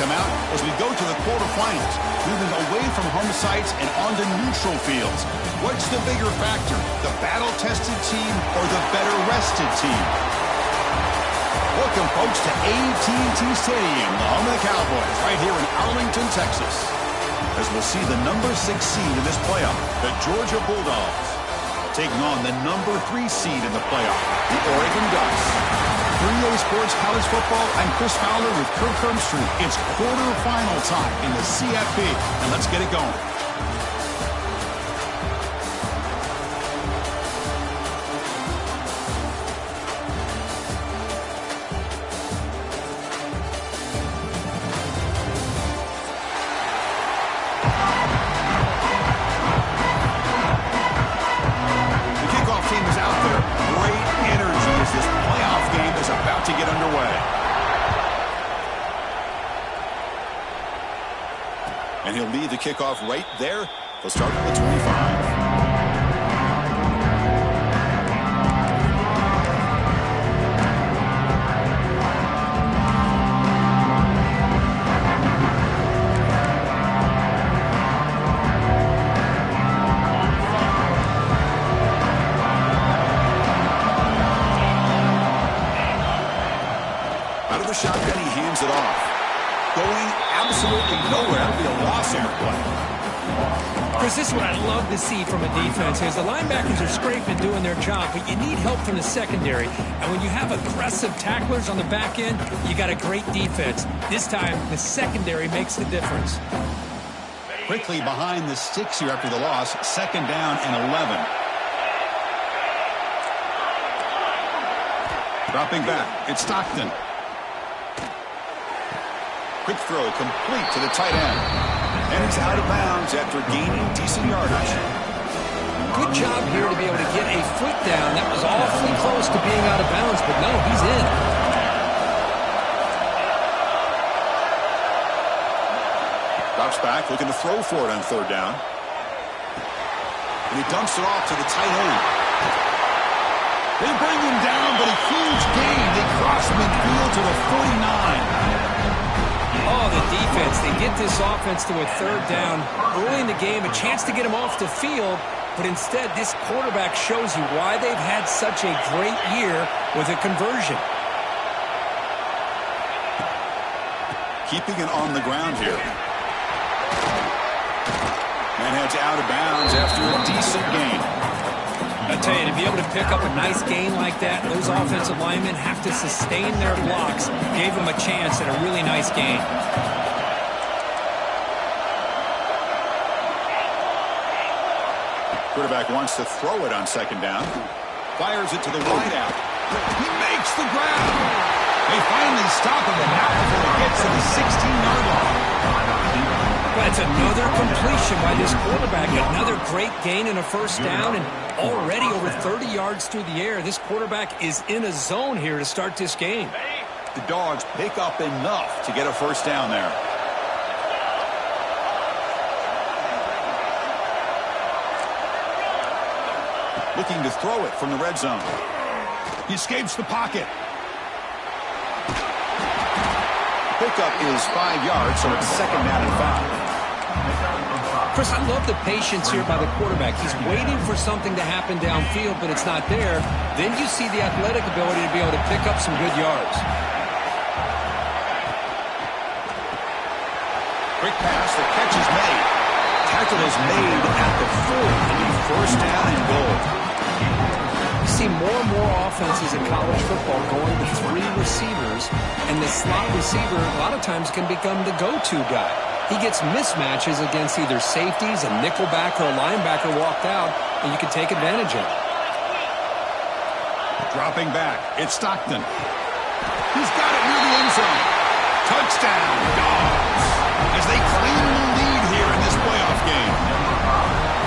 out as we go to the quarterfinals, moving away from home sites and onto neutral fields. What's the bigger factor, the battle-tested team or the better-rested team? Welcome, folks, to AT&T Stadium, the home of the Cowboys, right here in Arlington, Texas. As we'll see the number 6 seed in this playoff, the Georgia Bulldogs, taking on the number 3 seed in the playoff, the Oregon Ducks. 3A Sports College Football, I'm Chris Fowler with Kirk Herbstreit. It's quarterfinal time in the CFP, and let's get it going. And he'll lead the kickoff right there. He'll start at the 25. Out of the shotgun, he hands it off. Going absolutely nowhere. That'll be a loss here play. Chris, this is what I love to see from a defense is the linebackers are scraping doing their job, but you need help from the secondary. And when you have aggressive tacklers on the back end, you got a great defense. This time, the secondary makes the difference. Quickly behind the sticks here after the loss, 2nd down and 11. Dropping back, it's Stockton. Quick throw complete to the tight end. And he's out of bounds after gaining decent yardage. Good job here to be able to get a foot down. That was awfully close to being out of bounds, but no, he's in. Drops back, looking to throw for it on 3rd down. And he dumps it off to the tight end. They bring him down, but a huge gain. They cross midfield to the 49. Oh, the defense. They get this offense to a 3rd down early in the game, a chance to get him off the field, but instead this quarterback shows you why they've had such a great year with a conversion. Keeping it on the ground here. And heads out of bounds after a decent gain. I tell you, to be able to pick up a nice gain like that, those offensive linemen have to sustain their blocks. Gave them a chance at a really nice gain. Quarterback wants to throw it on 2nd down. Fires it to the wideout. He makes the grab. They finally stop him, and now before it gets to the 16-yard line. That's another completion by this quarterback. Another great gain in a 1st down, and already over 30 yards through the air. This quarterback is in a zone here to start this game. The Dogs pick up enough to get a 1st down there. Looking to throw it from the red zone. He escapes the pocket. Pickup is 5 yards, so it's 2nd down and 5. Chris, I love the patience here by the quarterback. He's waiting for something to happen downfield, but it's not there. Then you see the athletic ability to be able to pick up some good yards. Quick pass, the catch is made. Tackle is made at the 40. It'll be 1st down and goal. You see more and more offenses in college football going to 3 receivers, and the slot receiver a lot of times can become the go-to guy. He gets mismatches against either safeties, a nickelback, or a linebacker walked out, and you can take advantage of it. Dropping back, it's Stockton. He's got it near the end zone. Touchdown, Dogs, as they claim the lead here in this playoff game.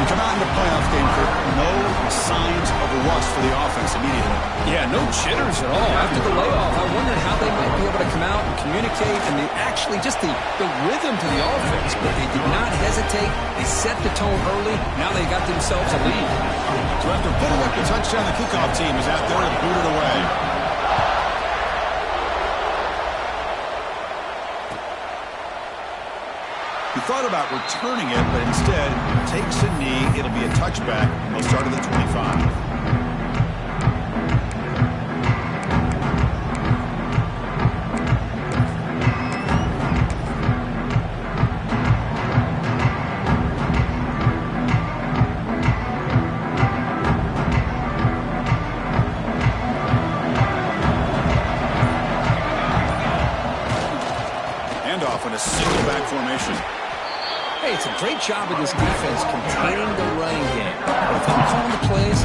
You come out in the playoff game, Kirk, no signs of rust for the offense immediately. Yeah, no jitters at all. After the layoff, I wondered how they might be able to come out and communicate and actually just the rhythm to the offense. But they did not hesitate. They set the tone early. Now they got themselves a lead. So after putting up the touchdown, the kickoff team is out there to boot it away. He thought about returning it, but instead takes a knee. It'll be a touchback. He'll start at the 25. In a single back formation. Hey, it's a great job of this defense containing the running game. But if I'm calling the plays,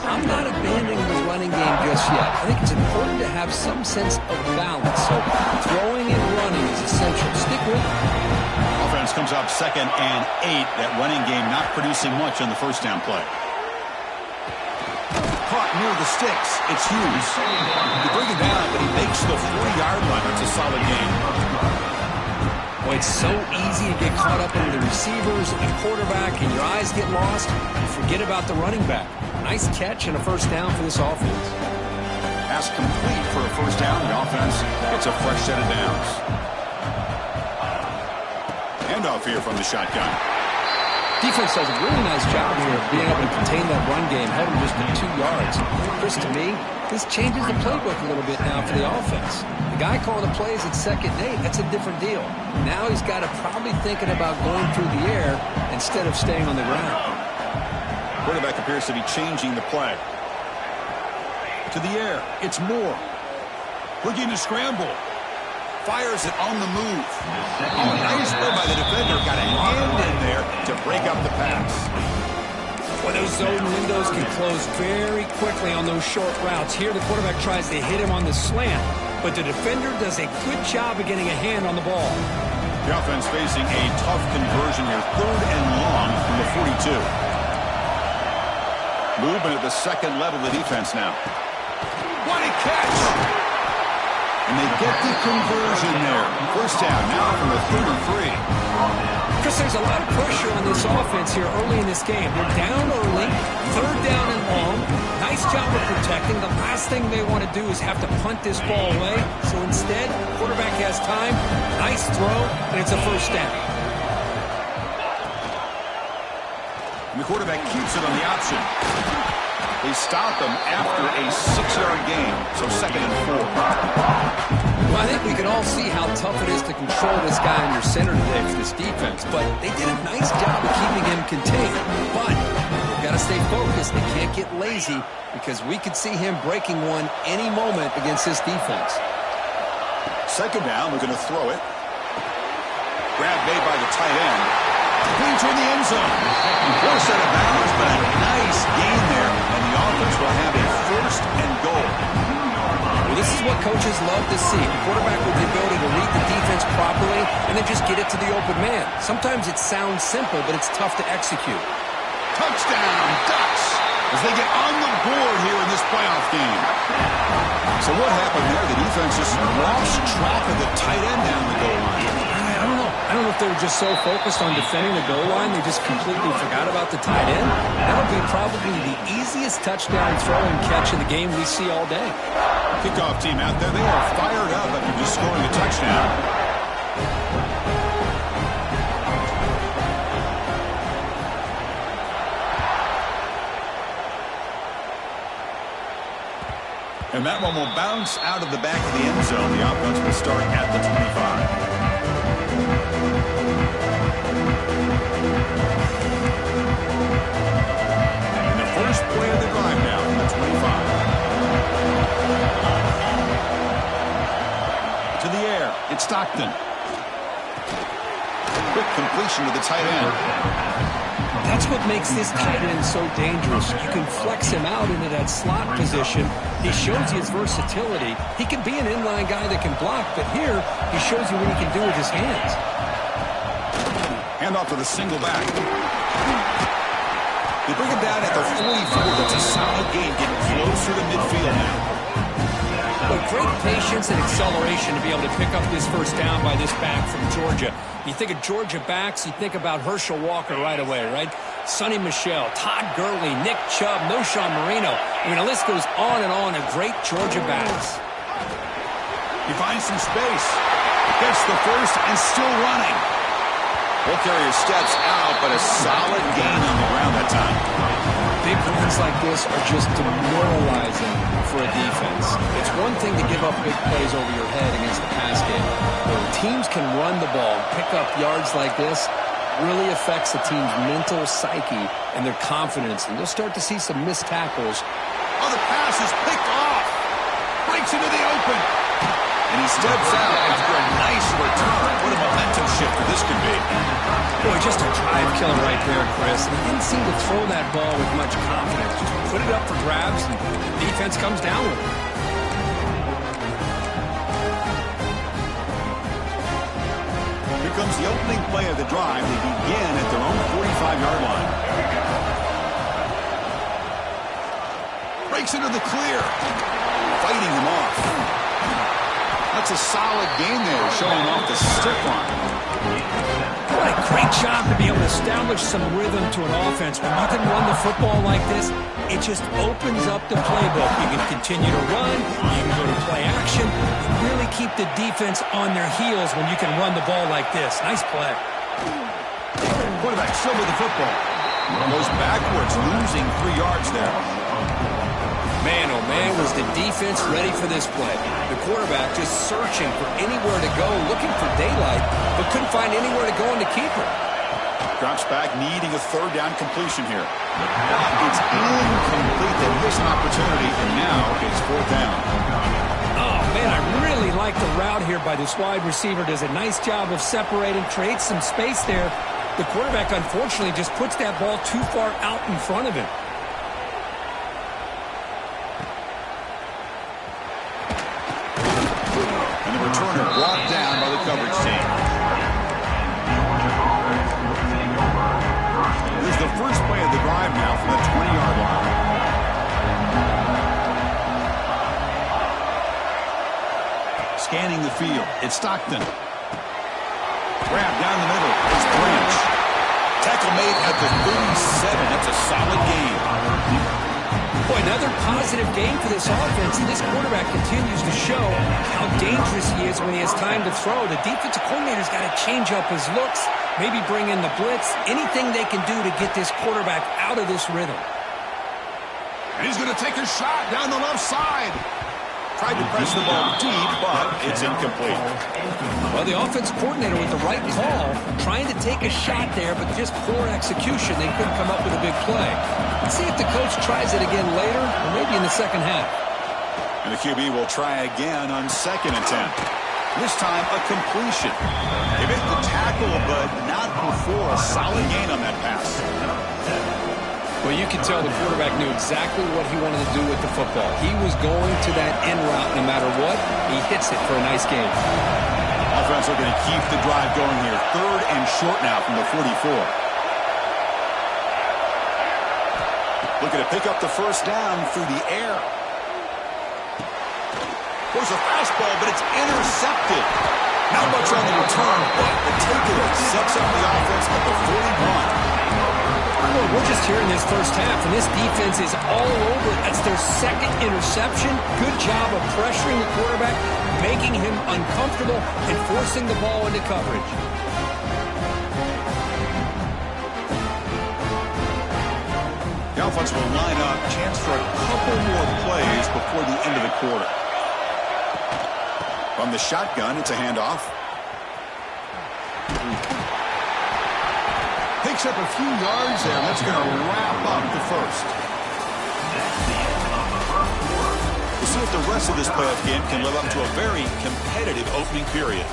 I'm not abandoning the running game just yet. I think it's important to have some sense of balance. So throwing and running is essential. Stick with it. Offense comes up 2nd and 8. That running game not producing much on the first down play. Caught near the sticks. It's Hughes. He brings it down, but he makes the 40-yard line. It's a solid game. Well, it's so easy to get caught up in the receivers and the quarterback, and your eyes get lost. You forget about the running back. Nice catch and a first down for this offense. Pass complete for a first down. The offense gets a fresh set of downs. Handoff here from the shotgun. Defense does a really nice job here of being able to contain that run game, held him just to 2 yards. Chris, to me, this changes the playbook a little bit now for the offense. The guy calling the plays at 2nd and 8, that's a different deal. Now he's got to probably thinking about going through the air instead of staying on the ground. Quarterback appears to be changing the play. To the air, it's Moore. Looking to scramble. Fires it on the move. Oh, nice play by the defender. Got a hand in there to break up the pass. Well, those zone windows can close very quickly on those short routes. Here the quarterback tries to hit him on the slant, but the defender does a good job of getting a hand on the ball. The offense facing a tough conversion here. 3rd and long from the 42. Movement at the second level of the defense now. What a catch! And they get the conversion there. First down now from the 33. Chris, there's a lot of pressure on this offense here early in this game. They're down early, 3rd down and long. Nice job of protecting. The last thing they want to do is have to punt this ball away. So instead, quarterback has time. Nice throw, and it's a first down. And the quarterback keeps it on the option. They stop him after a 6-yard gain, so 2nd and 4. Well, I think we can all see how tough it is to control this guy under center today for this defense, but they did a nice job of keeping him contained. But we've got to stay focused. They can't get lazy because we could see him breaking one any moment against this defense. 2nd down, we're going to throw it. Grab made by the tight end. Clean toward the end zone. Forced out of bounds, but a nice gain there. And the offense will have a 1st and goal. Well, this is what coaches love to see. A quarterback with the ability to read the defense properly and then just get it to the open man. Sometimes it sounds simple, but it's tough to execute. Touchdown, Ducks, as they get on the board here in this playoff game. So what happened there? The defense just lost track of the tight end down the goal line. I don't know if they were just so focused on defending the goal line they just completely forgot about the tight end. That'll be probably the easiest touchdown throw and catch of the game we see all day. Kickoff team out there, they are fired up after just scoring a touchdown. And that one will bounce out of the back of the end zone. The offense will start at the 25. First play of the drive now from the 25. To the air, it's Stockton. Quick completion to the tight end. That's what makes this tight end so dangerous. You can flex him out into that slot position. He shows you his versatility. He can be an inline guy that can block, but here he shows you what he can do with his hands. Hand off to the single back. They bring it down at the 44. It's a solid game, getting closer to midfield now. But great patience and acceleration to be able to pick up this first down by this back from Georgia. You think of Georgia backs, you think about Herschel Walker right away, right? Sonny Michel, Todd Gurley, Nick Chubb, Noshawn Marino. I mean, the list goes on and on of great Georgia backs. He finds some space. Gets the first and still running. Ball carrier steps out, but a solid gain on the ground that time. Big runs like this are just demoralizing for a defense. It's one thing to give up big plays over your head against the pass game. When teams can run the ball, pick up yards like this, really affects the team's mental psyche and their confidence. And you'll start to see some missed tackles. Oh, the pass is picked off. Breaks into the open. And he steps out after a nice return. What a momentum shifter this could be. Boy, just a drive killer right there, Chris. He didn't seem to throw that ball with much confidence. Just put it up for grabs, and the defense comes down with it. Here comes the opening play of the drive. They begin at their own 45-yard line. Breaks into the clear. Fighting him off. That's a solid gain there, showing off the stick line. What a great job to be able to establish some rhythm to an offense. When you can run the football like this, it just opens up the playbook. You can continue to run, you can go to play action, and really keep the defense on their heels when you can run the ball like this. Nice play. Quarterback still with the football. Goes backwards, losing 3 yards there. Man, oh man, was the defense ready for this play. The quarterback just searching for anywhere to go, looking for daylight, but couldn't find anywhere to go in the keeper. Drops back, needing a third down completion here. It's incomplete. They miss an opportunity, and now it's fourth down. Oh, man, I really like the route here by this wide receiver. Does a nice job of separating, creates some space there. The quarterback, unfortunately, just puts that ball too far out in front of him. Returner brought down by the coverage team. This is the first play of the drive now from the 20-yard line. Scanning the field. It's Stockton. Grab down the middle. It's Branch. Tackle made at the 37. That's a solid gain. Boy, another positive game for this offense, and this quarterback continues to show how dangerous he is when he has time to throw. The defensive coordinator's got to change up his looks, maybe bring in the blitz, anything they can do to get this quarterback out of this rhythm. And he's going to take a shot down the left side. Tried to press the ball deep, but it's incomplete. Well, the offense coordinator with the right call, trying to take a shot there, but just poor execution. They couldn't come up with a big play. Let's see if the coach tries it again later, or maybe in the second half. And the QB will try again on second and 10. This time, a completion. They made the tackle, but not before a solid gain on that pass. Well, you can tell the quarterback knew exactly what he wanted to do with the football. He was going to that end route no matter what. He hits it for a nice gain. Offense looking to keep the drive going here. Third and short now from the 44. Looking to pick up the first down through the air. There's a fastball, but it's intercepted. Not much on the return, but the takeaway sets up the offense at the 41. Well, we're just here in this first half, and this defense is all over it. That's their second interception. Good job of pressuring the quarterback, making him uncomfortable, and forcing the ball into coverage. The offense will line up. Chance for a couple more plays before the end of the quarter. From the shotgun, it's a handoff. Picks up a few yards there. That's going to wrap up the first. We'll see if the rest of this playoff game can live up to a very competitive opening period.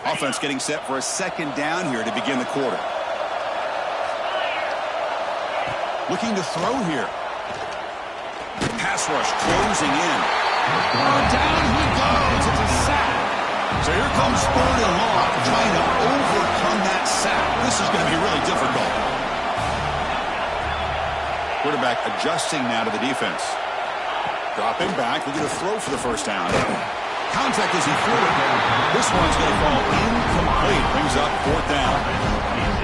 Offense getting set for a second down here to begin the quarter. Looking to throw here. Pass rush closing in. Down he goes. It's a sack. So here comes third and long, trying to overcome that sack. This is going to be really difficult. Quarterback adjusting now to the defense. Dropping back, looking to throw for the first down. Contact as he threw it. This one's going to fall incomplete. Brings up fourth down.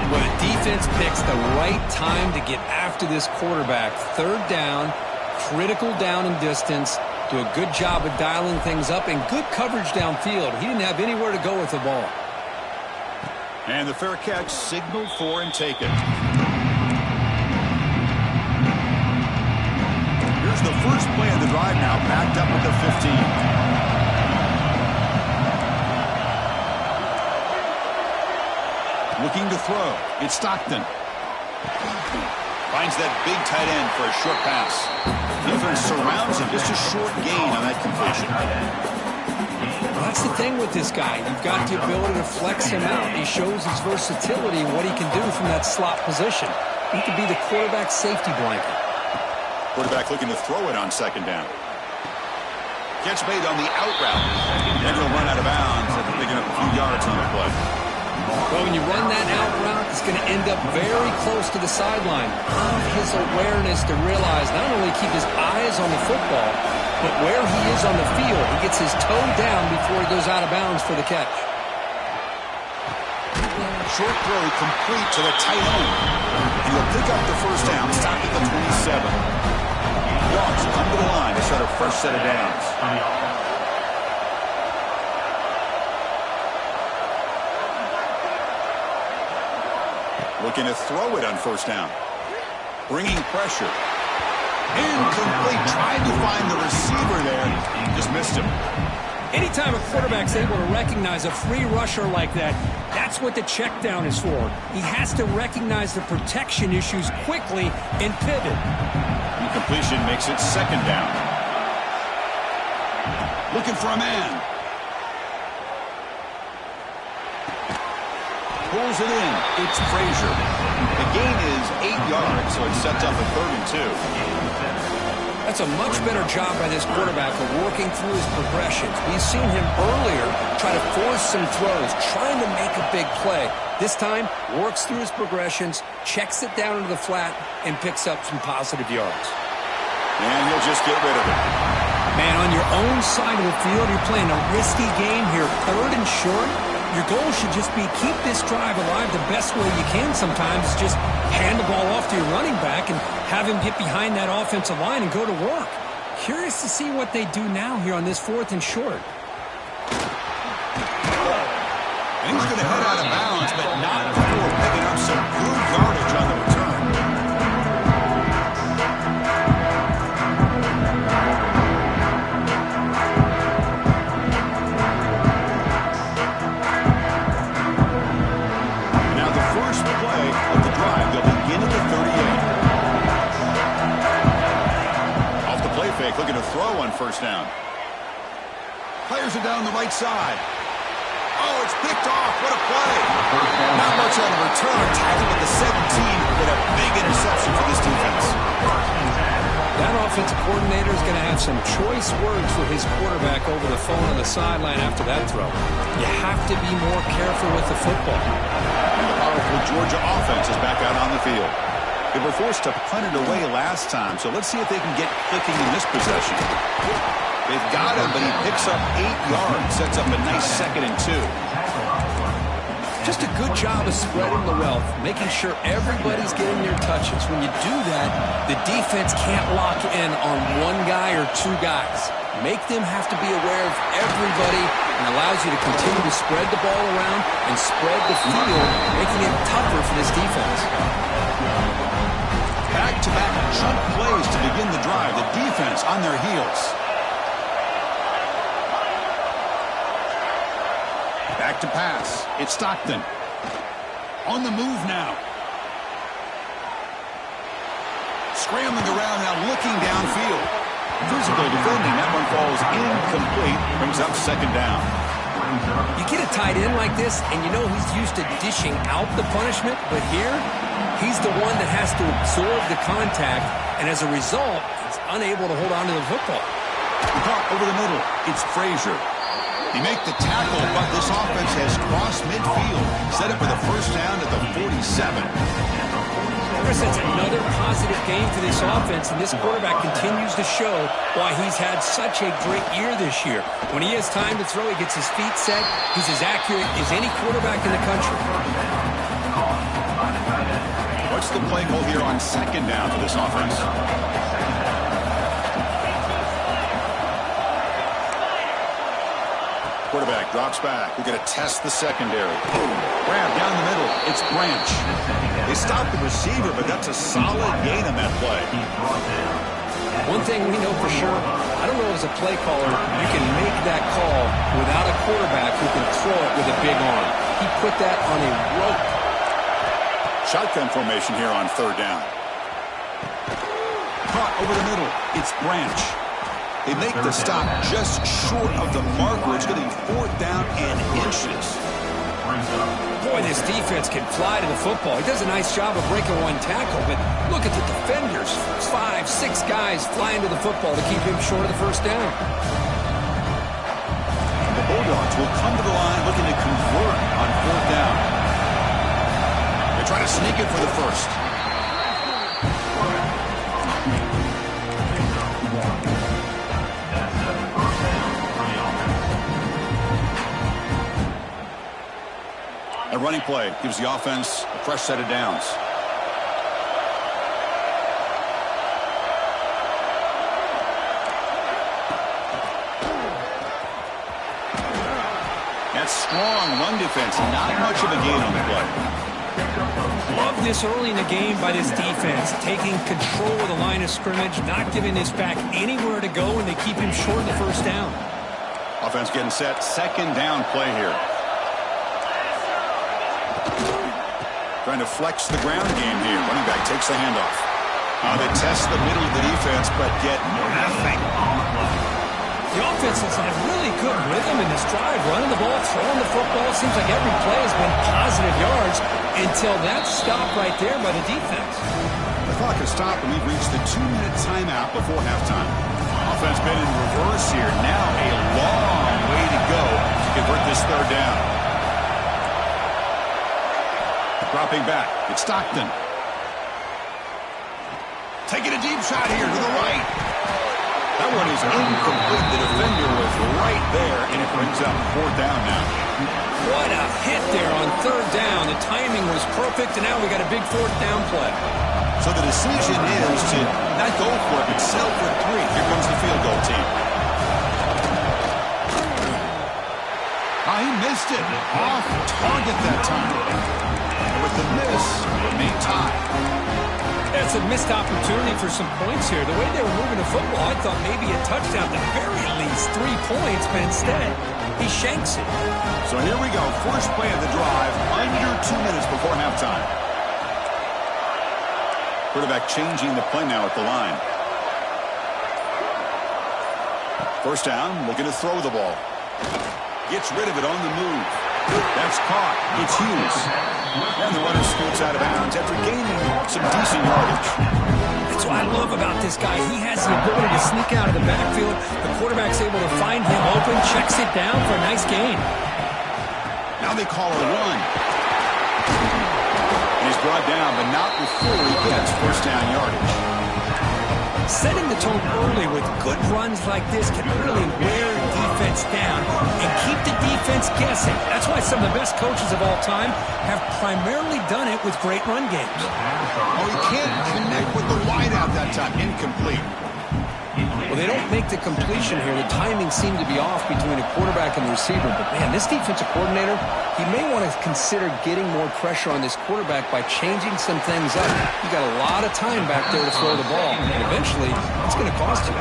Well, the defense picks the right time to get after this quarterback. Third down, critical down and distance. Do a good job of dialing things up and good coverage downfield. He didn't have anywhere to go with the ball. And the fair catch signaled for and taken. Here's the first play of the drive now, backed up at the 15. Looking to throw. It's Stockton. Finds that big tight end for a short pass. Defense surrounds him. Just a short gain on that completion. Well, that's the thing with this guy. You've got the ability to flex him out. He shows his versatility and what he can do from that slot position. He could be the quarterback safety blanket. Quarterback looking to throw it on second down. Gets made on the out route. And he'll run out of bounds after picking up a few yards on the play. Well, when you run that out route, it's going to end up very close to the sideline. His awareness to realize not only keep his eyes on the football, but where he is on the field, he gets his toe down before he goes out of bounds for the catch. Short throw complete to the tight end. He'll pick up the first down, stop at the 27. Dogs come to the line to set a first set of downs. Looking to throw it on first down. Bringing pressure. Incomplete. Tried to find the receiver there. Just missed him. Anytime a quarterback's able to recognize a free rusher like that, that's what the check down is for. He has to recognize the protection issues quickly and pivot. Incompletion makes it second down. Looking for a man. Pulls it in. It's Frazier. The gain is 8 yards, so it sets up a 3rd and 2. That's a much better job by this quarterback of working through his progressions. We've seen him earlier try to force some throws, trying to make a big play. This time, works through his progressions, checks it down into the flat, and picks up some positive yards. And he'll just get rid of it. Man, on your own side of the field, you're playing a risky game here, 3rd and short. Your goal should just be keep this drive alive the best way you can sometimes. Just hand the ball off to your running back and have him get behind that offensive line and go to work. Curious to see what they do now here on this 4th and short. And he's going to head out of bounds, but not before picking up some good yardage on the return. Looking to throw on first down. Fires it down the right side. Oh, it's picked off. What a play. Not much on the return. Tackling at the 17, but a big interception for this defense. That offensive coordinator is going to have some choice words with his quarterback over the phone on the sideline after that throw. You have to be more careful with the football. And the powerful Georgia offense is back out on the field. They were forced to punt it away last time, so let's see if they can get clicking in this possession. They've got him, but he picks up 8 yards, sets up a nice 2nd and 2. Just a good job of spreading the wealth, making sure everybody's getting their touches. When you do that, the defense can't lock in on one guy or 2 guys. Make them have to be aware of everybody and allows you to continue to spread the ball around and spread the field, making it tougher for this defense. Back-to-back chunk plays to begin the drive. The defense on their heels. Back to pass. It's Stockton. On the move now. Scrambling around now, looking downfield. Physical defending. That one falls incomplete. Brings up second down. You get a tight end like this, and you know he's used to dishing out the punishment, but here, he's the one that has to absorb the contact, and as a result, he's unable to hold on to the football. Caught over the middle. It's Frazier. He make the tackle, but this offense has crossed midfield. Set up for the first down at the 47. Chris, it's another positive game for this offense, and this quarterback continues to show why he's had such a great year this year. When he has time to throw, he gets his feet set. He's as accurate as any quarterback in the country. What's the play call here on second down for this offense? Quarterback drops back. We're going to test the secondary. Grab down the middle. It's Branch. They stopped the receiver, but that's a solid gain on that play. One thing we know for sure, I don't know as a play caller, you can make that call without a quarterback who can throw it with a big arm. He put that on a rope. Shotgun formation here on third down. Caught over the middle. It's Branch. They make the stop just short of the marker. It's going to be fourth down and inches. Boy, this defense can fly to the football. He does a nice job of breaking one tackle, but look at the defenders. 5, 6 guys flying to the football to keep him short of the first down. The Bulldogs will come to the line looking to convert on fourth down. They try to sneak it for the first. A running play gives the offense a fresh set of downs. That's strong run defense. Not much of a gain on the play. Love this early in the game by this defense. Taking control of the line of scrimmage, not giving this back anywhere to go, and they keep him short of the first down. Offense getting set. Second down play here. Trying to flex the ground game here. Running back takes the handoff. They test the middle of the defense, but get nothing. The offense has had really good rhythm in this drive. Running the ball, throwing the football. Seems like every play has been positive yards until that stop right there by the defense. The clock has stopped, and we've reached the 2-minute timeout before halftime. Offense been in reverse here. Now a long way to go to convert this third down. Dropping back. It's Stockton. Taking a deep shot here to the right. That one is incomplete. The defender was right there, and it brings up fourth down now. What a hit there on third down. The timing was perfect, and now we got a big fourth down play. So the decision is to not go for it, but settle for 3. Here comes the field goal team. He missed it. Off target that time. With the miss, remain tied. That's a missed opportunity for some points here. The way they were moving the football, I thought maybe a touchdown, at the very least 3 points, but instead, he shanks it. So here we go. First play of the drive, under 2 minutes before halftime. Quarterback changing the play now at the line. First down, looking to throw the ball. Gets rid of it on the move. That's caught. It's Hughes. And the runner scoots out of bounds after gaining some decent yardage. That's what I love about this guy. He has the ability to sneak out of the backfield. The quarterback's able to find him open, checks it down for a nice gain. Now they call a run. And he's brought down, but not before he gets first down yardage. Setting the tone early with good runs like this can really wear defense down and keep the defense guessing. That's why some of the best coaches of all time have primarily done it with great run games. Oh, he can't connect with the wideout that time. Incomplete. Well, they don't make the completion here. The timing seemed to be off between a quarterback and the receiver. But, man, this defensive coordinator, he may want to consider getting more pressure on this quarterback by changing some things up. You got a lot of time back there to throw the ball. And eventually, it's going to cost you.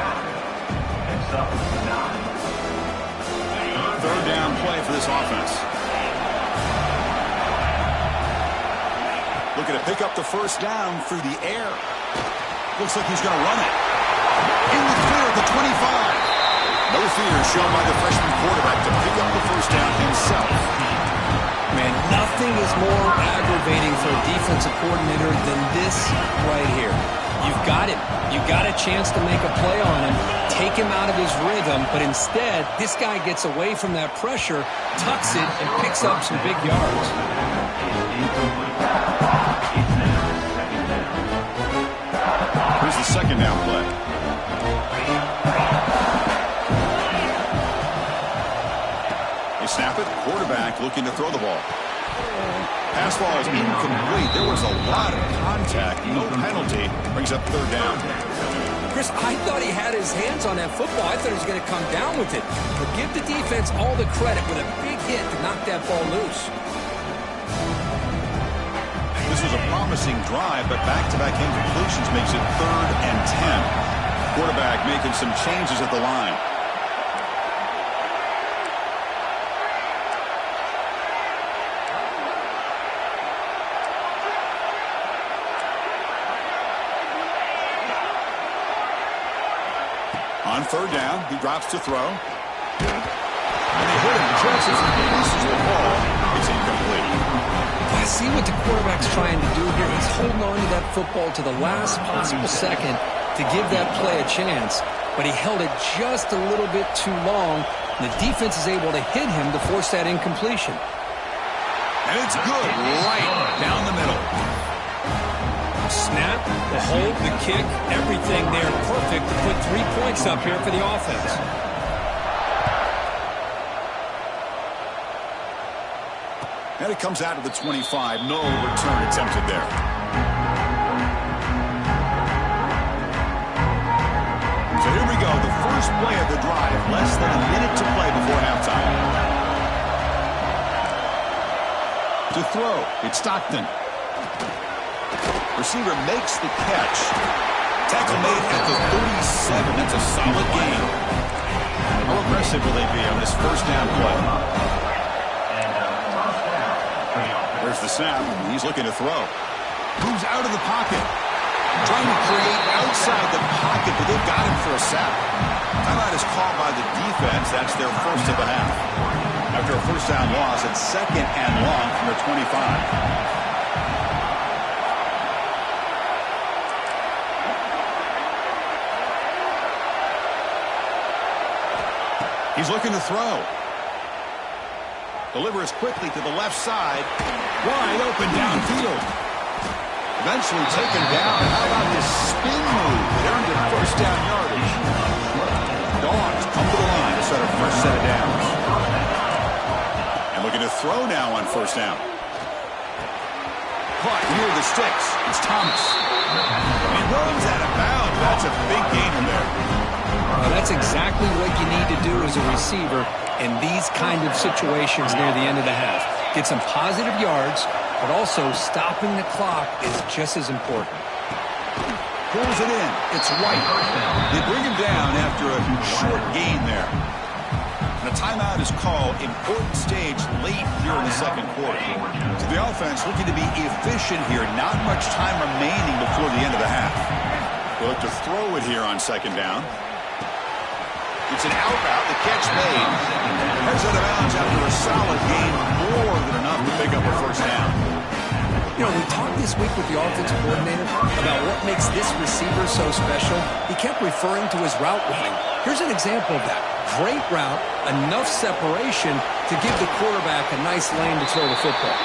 Third down play for this offense. Looking to pick up the first down through the air. Looks like he's going to run it. In the clear at the 25. No fear shown by the freshman quarterback to pick up the first down himself. Man, nothing is more aggravating for a defensive coordinator than this right here. You've got him. You got a chance to make a play on him, take him out of his rhythm, but instead, this guy gets away from that pressure, tucks it, and picks up some big yards. Here's the second down play. They snap it. Quarterback looking to throw the ball. Pass ball is incomplete. There was a lot of contact. No penalty. Brings up third down. Chris, I thought he had his hands on that football. I thought he was going to come down with it. But give the defense all the credit with a big hit to knock that ball loose. This was a promising drive, but back-to-back incompletions makes it 3rd and 10. Quarterback making some changes at the line. On 3rd down, he drops to throw. And they hit him just as he releases the ball. It's incomplete. I see what the quarterback's trying to do here. He's holding on to that football to the last possible second to give that play a chance. But he held it just a little bit too long. And the defense is able to hit him to force that incompletion. And it's good right down the middle. Snap, the hold, the kick, everything there perfect to put 3 points up here for the offense. And it comes out to the 25. No return attempted there. So here we go. The first play of the drive. Less than a minute to play before halftime. To throw, it's Stockton. Receiver makes the catch. Tackle made at the 37. It's a solid gain. How aggressive will they be on this first down play? There's the snap. He's looking to throw. Moves out of the pocket. Trying to create outside the pocket, but they've got him for a sack. Timeout is called by the defense. That's their first of the half. After a first down loss, it's 2nd and long from their 25. He's looking to throw. Delivers quickly to the left side. Wide open downfield. Eventually taken down. How about this spin move that earned him first down yardage? Dogs come to the line to set a first set of downs. And looking to throw now on first down. Caught near the sticks. It's Thomas. And runs out of bounds. That's a big gain in there. Well, that's exactly what you need to do as a receiver in these kind of situations near the end of the half. Get some positive yards, but also stopping the clock is just as important. Pulls it in. It's White. They bring him down after a short gain there. And a timeout is called. Important stage late here in the second quarter. So the offense looking to be efficient here. Not much time remaining before the end of the half. They look to throw it here on second down. It's an out route. The catch made. Heads out of bounds after a solid gain. More than enough to pick up a first down. You know, we talked this week with the offensive coordinator about what makes this receiver so special. He kept referring to his route running. Here's an example of that. Great route, enough separation to give the quarterback a nice lane to throw the football.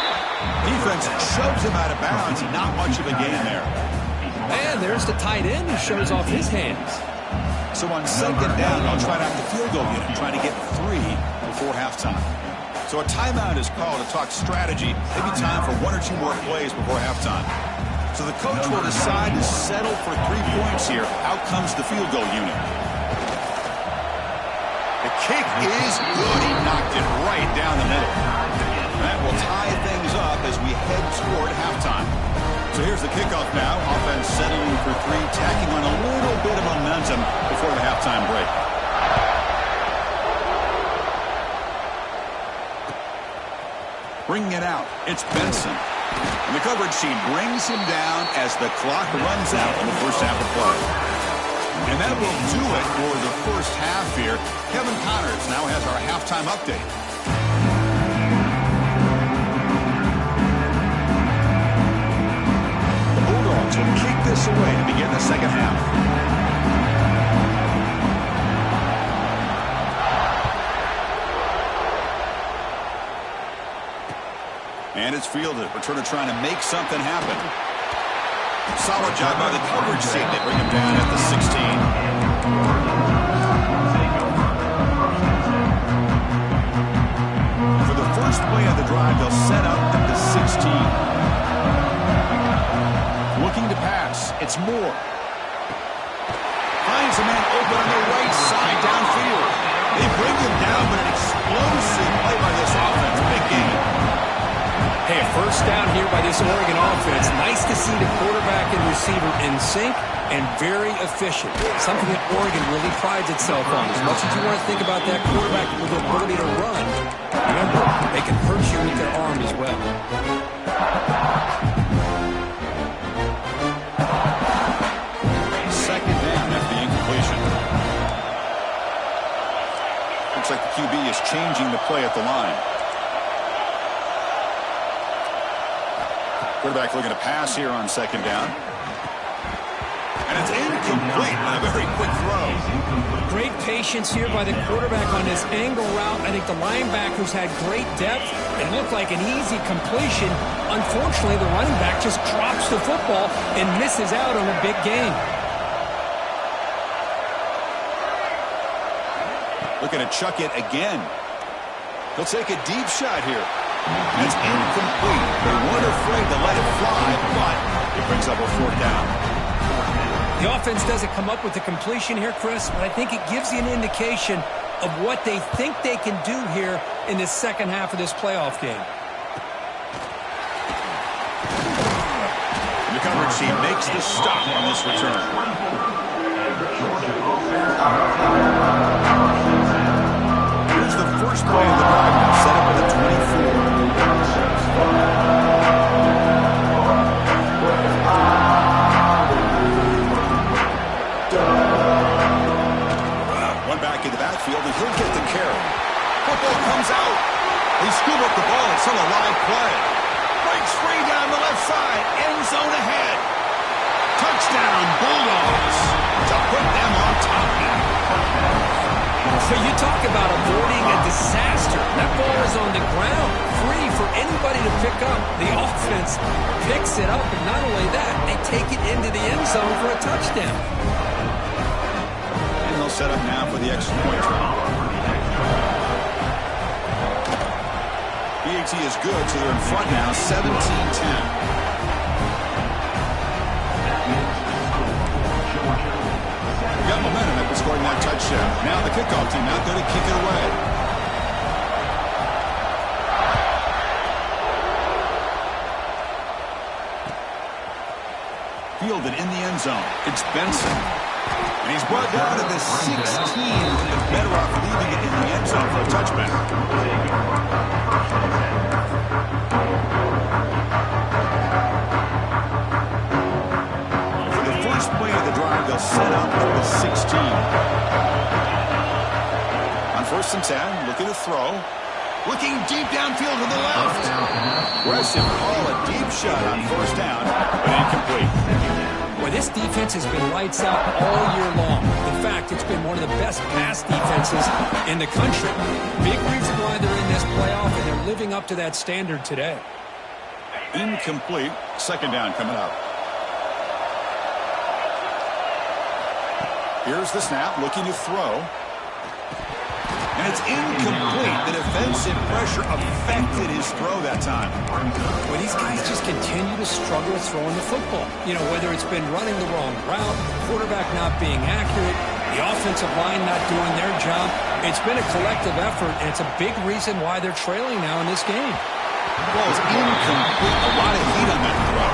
Defense shoves him out of bounds. Not much of a gain there. And there's the tight end who shows off his hands. So on second down, I'll try out the field goal unit, trying to get 3 before halftime. So a timeout is called to talk strategy. Maybe time for 1 or 2 more plays before halftime. So the coach will decide to settle for 3 points here. Out comes the field goal unit. The kick is good. He knocked it right down the middle. That will tie things up as we head toward halftime. So here's the kickoff now. Offense settling for 3, tacking on a little bit of momentum before the halftime break. Bringing it out, it's Benson. And the coverage team brings him down as the clock runs out in the first half of play. And that will do it for the first half here. Kevin Connors now has our halftime update. Will kick this away to begin the second half. And it's fielded. Returner trying to make something happen. Solid job by the coverage team. They bring him down at the 16. For the first play of the drive, they'll set up at the 16. Looking to pass. It's Moore. Finds a man open on the right side downfield. They bring him down, but an explosive play by this offense. Big game. Hey, a first down here by this Oregon offense. Nice to see the quarterback and receiver in sync and very efficient. Something that Oregon really prides itself on. As much as you want to think about that quarterback with the ability to run, remember, they can hurt you with their arm as well. Second down after the incompletion. Looks like the QB is changing the play at the line. Quarterback looking to pass here on second down. And it's incomplete on a very quick throw. Great patience here by the quarterback on this angle route. I think the linebackers had great depth. It looked like an easy completion. Unfortunately, the running back just drops the football and misses out on a big gain. Looking to chuck it again. He'll take a deep shot here. And it's incomplete. They weren't afraid to let it fly, but it brings up a fourth down. The offense doesn't come up with the completion here, Chris, but I think it gives you an indication of what they think they can do here in this second half of this playoff game. The coverage team makes the stop on this return. Here's the first play of the drive now, set up at the 24. One back in the backfield, and he'll get the carry. Football comes out. They scoop up the ball. It's on a live play. Breaks free down the left side. End zone ahead. Touchdown, Bulldogs. To put them on top now. So you talk about avoiding a disaster. That ball is on the ground, free for anybody to pick up. The offense picks it up, and not only that, they take it into the end zone for a touchdown. And they'll set up now for the extra point try. BAT is good, so they're in front now, 17-10. Got momentum after scoring that touchdown. Now the kickoff team out there to kick it away. Fielded in the end zone. It's Benson. And he's brought down to the 16. But better off leaving it in the end zone for a touchback. For the first play of the drive, they'll set up at the 16. On 1st and 10, looking to throw. Looking deep downfield to the left. Aggressive call, a deep shot on 1st down, but incomplete. Well, this defense has been lights out all year long. In fact, it's been one of the best pass defenses in the country. Big reason why they're in this playoff, and they're living up to that standard today. Incomplete. 2nd down coming up. Here's the snap, looking to throw. And it's incomplete. The defensive pressure affected his throw that time. Well, these guys just continue to struggle throwing the football. You know, whether it's been running the wrong route, quarterback not being accurate, the offensive line not doing their job. It's been a collective effort, and it's a big reason why they're trailing now in this game. Ball is incomplete. A lot of heat on that throw.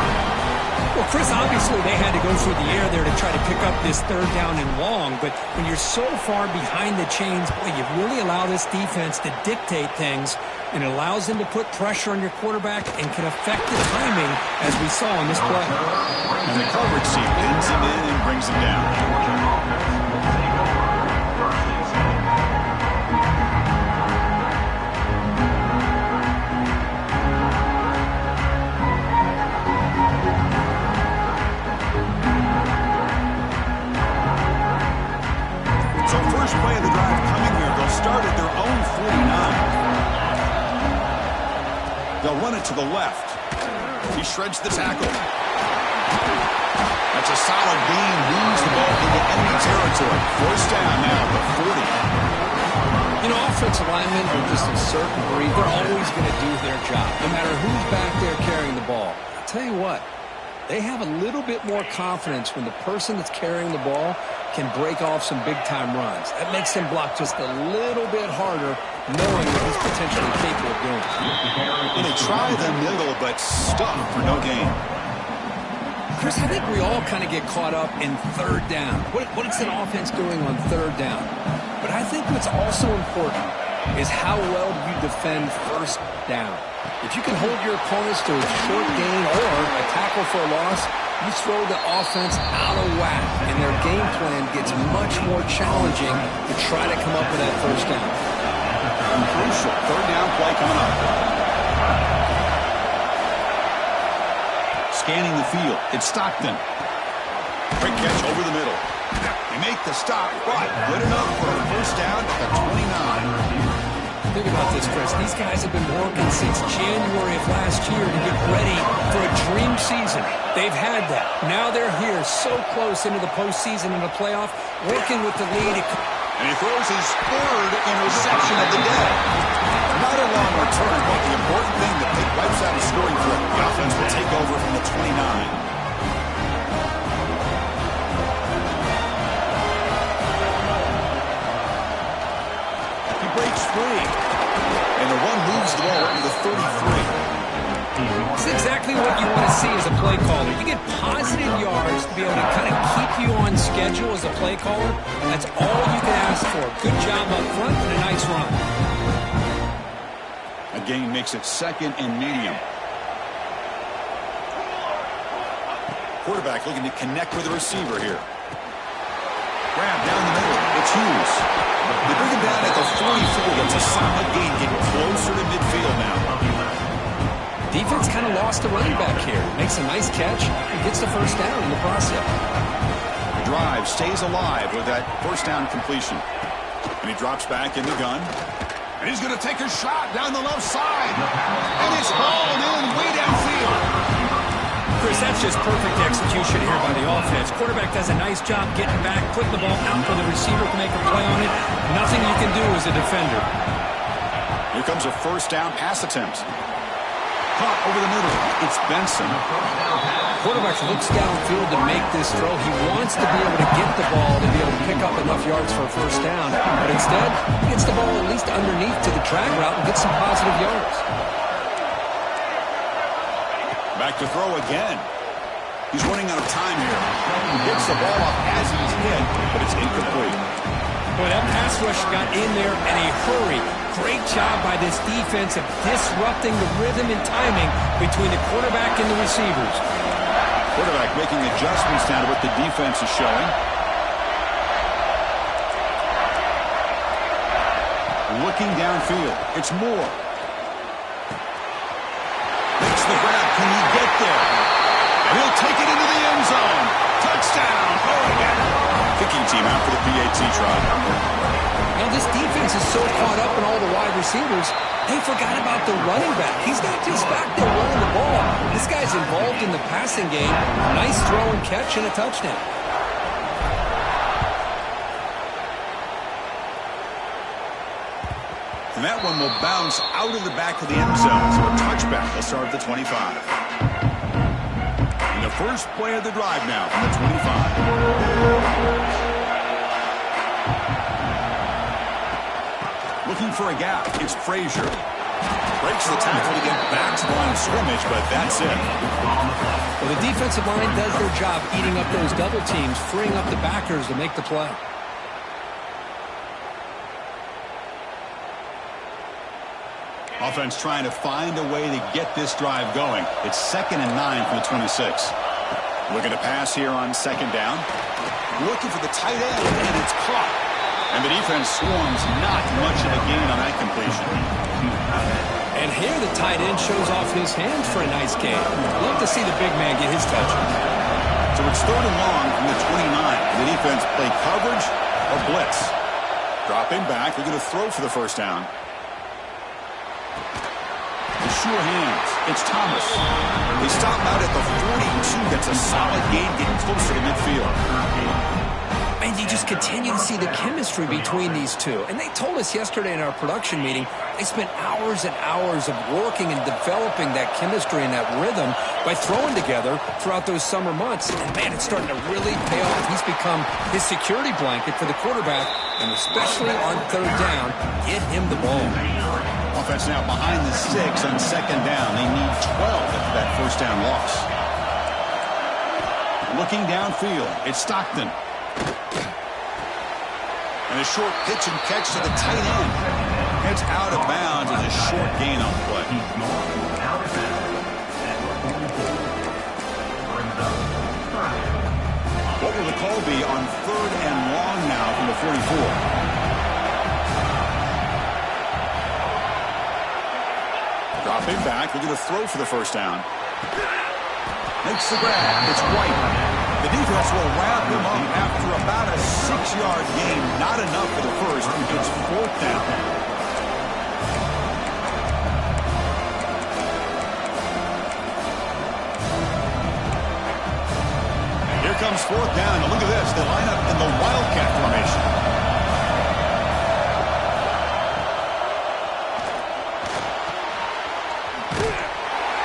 Well, Chris, obviously they had to go through the air there to try to pick up this 3rd down and long, but when you're so far behind the chains, boy, you really allow this defense to dictate things, and it allows them to put pressure on your quarterback and can affect the timing, as we saw in this play. And the coverage team pins him in and brings him down. So first play of the drive coming here. They'll start at their own 49. They'll run it to the left. He shreds the tackle. That's a solid gain. Moves the ball into enemy territory. 1st down now at the 40. You know, offensive linemen are just a certain breed. They're always going to do their job, no matter who's back there carrying the ball. I'll tell you what, they have a little bit more confidence when the person that's carrying the ball can break off some big-time runs. That makes them block just a little bit harder, knowing what he's potentially capable of doing. And they try the middle, but stuck for no gain. Chris, I think we all kind of get caught up in third down. What is an offense doing on third down? But I think what's also important is how well you defend first down. If you can hold your opponents to a short gain or a tackle for a loss, you throw the offense out of whack, and their game plan gets much more challenging to try to come up with that first down. Crucial third down play coming up. Scanning the field, it's Stockton. Quick catch over the middle. They make the stop, but good enough for a first down at the 29. Think about this, Chris. These guys have been working since January of last year to get ready for a dream season. They've had that. Now they're here so close into the postseason and the playoff, working with the lead. And he throws his third interception of the day. Not a long return, but the important thing that they wipes out a scoring threat. The offense will take over from the 29. Breaks free. And the run moves the ball into the 33. It's exactly what you want to see as a play caller. You get positive yards to be able to kind of keep you on schedule as a play caller. That's all you can ask for. Good job up front and a nice run. A gain makes it second and medium. Quarterback looking to connect with the receiver here. Grab down the middle. It's Hughes. They bring him down at the 44. That's a solid gain, getting closer to midfield now. Defense kind of lost the running back here. Makes a nice catch and gets the first down in the process. The drive stays alive with that first down completion. And he drops back in the gun. And he's going to take a shot down the left side. And it's hauled in way downfield. Chris, that's just perfect execution here by the offense. Quarterback does a nice job getting back, putting the ball out for the receiver to make a play on it. Nothing you can do as a defender. Here comes a first down pass attempt. Caught over the middle. It's Benson. Quarterback looks downfield to make this throw. He wants to be able to get the ball to be able to pick up enough yards for a first down. But instead, he gets the ball at least underneath to the drag route and gets some positive yards. Back to throw again. He's running out of time here. He gets the ball up as he's hit, but it's incomplete. Boy, that pass rush got in there in a hurry. Great job by this defense of disrupting the rhythm and timing between the quarterback and the receivers. Quarterback making adjustments now to what the defense is showing. Looking downfield. It's Moore. Makes the grab. Can he get there? And he'll take it into the end zone. Touchdown, Oregon. Kicking team out for the PAT try. Now this defense is so caught up in all the wide receivers, they forgot about the running back. He's not just back there running the ball. This guy's involved in the passing game. Nice throw and catch and a touchdown. And that one will bounce out of the back of the end zone. So a touchback will start at the 25. And the first play of the drive now from the 25. Looking for a gap. It's Frazier. Breaks the tackle to get back to the line of scrimmage, but that's it. Well, the defensive line does their job eating up those double teams, freeing up the backers to make the play. Offense trying to find a way to get this drive going. It's 2nd and 9 from the 26. Looking to pass here on second down. Looking for the tight end, and it's caught. And the defense swarms, not much of a gain on that completion. And here the tight end shows off his hands for a nice gain. Love to see the big man get his touches. So it's 3rd and long from the 29. The defense play coverage or blitz. Dropping back, looking to throw for the first down. The sure hands. It's Thomas. They stop out at the 42. Gets a solid gain, getting closer to midfield. And you just continue to see the chemistry between these two. And they told us yesterday in our production meeting, they spent hours and hours of working and developing that chemistry and that rhythm by throwing together throughout those summer months. And, man, it's starting to really pay off. He's become his security blanket for the quarterback, and especially on third down, get him the ball. Offense now behind the 6 on second down. They need 12 after that first down loss. Looking downfield, it's Stockton. And a short pitch and catch to the tight end. It's out of bounds as a short gain on play. What will the call be on third and long now from the 44? Dropping back, looking to throw for the first down. Makes the grab. It's White. The defense will wrap him up after about a 6-yard gain. Not enough for the first. It's fourth down. Here comes fourth down. And look at this. They line up in the Wildcat formation.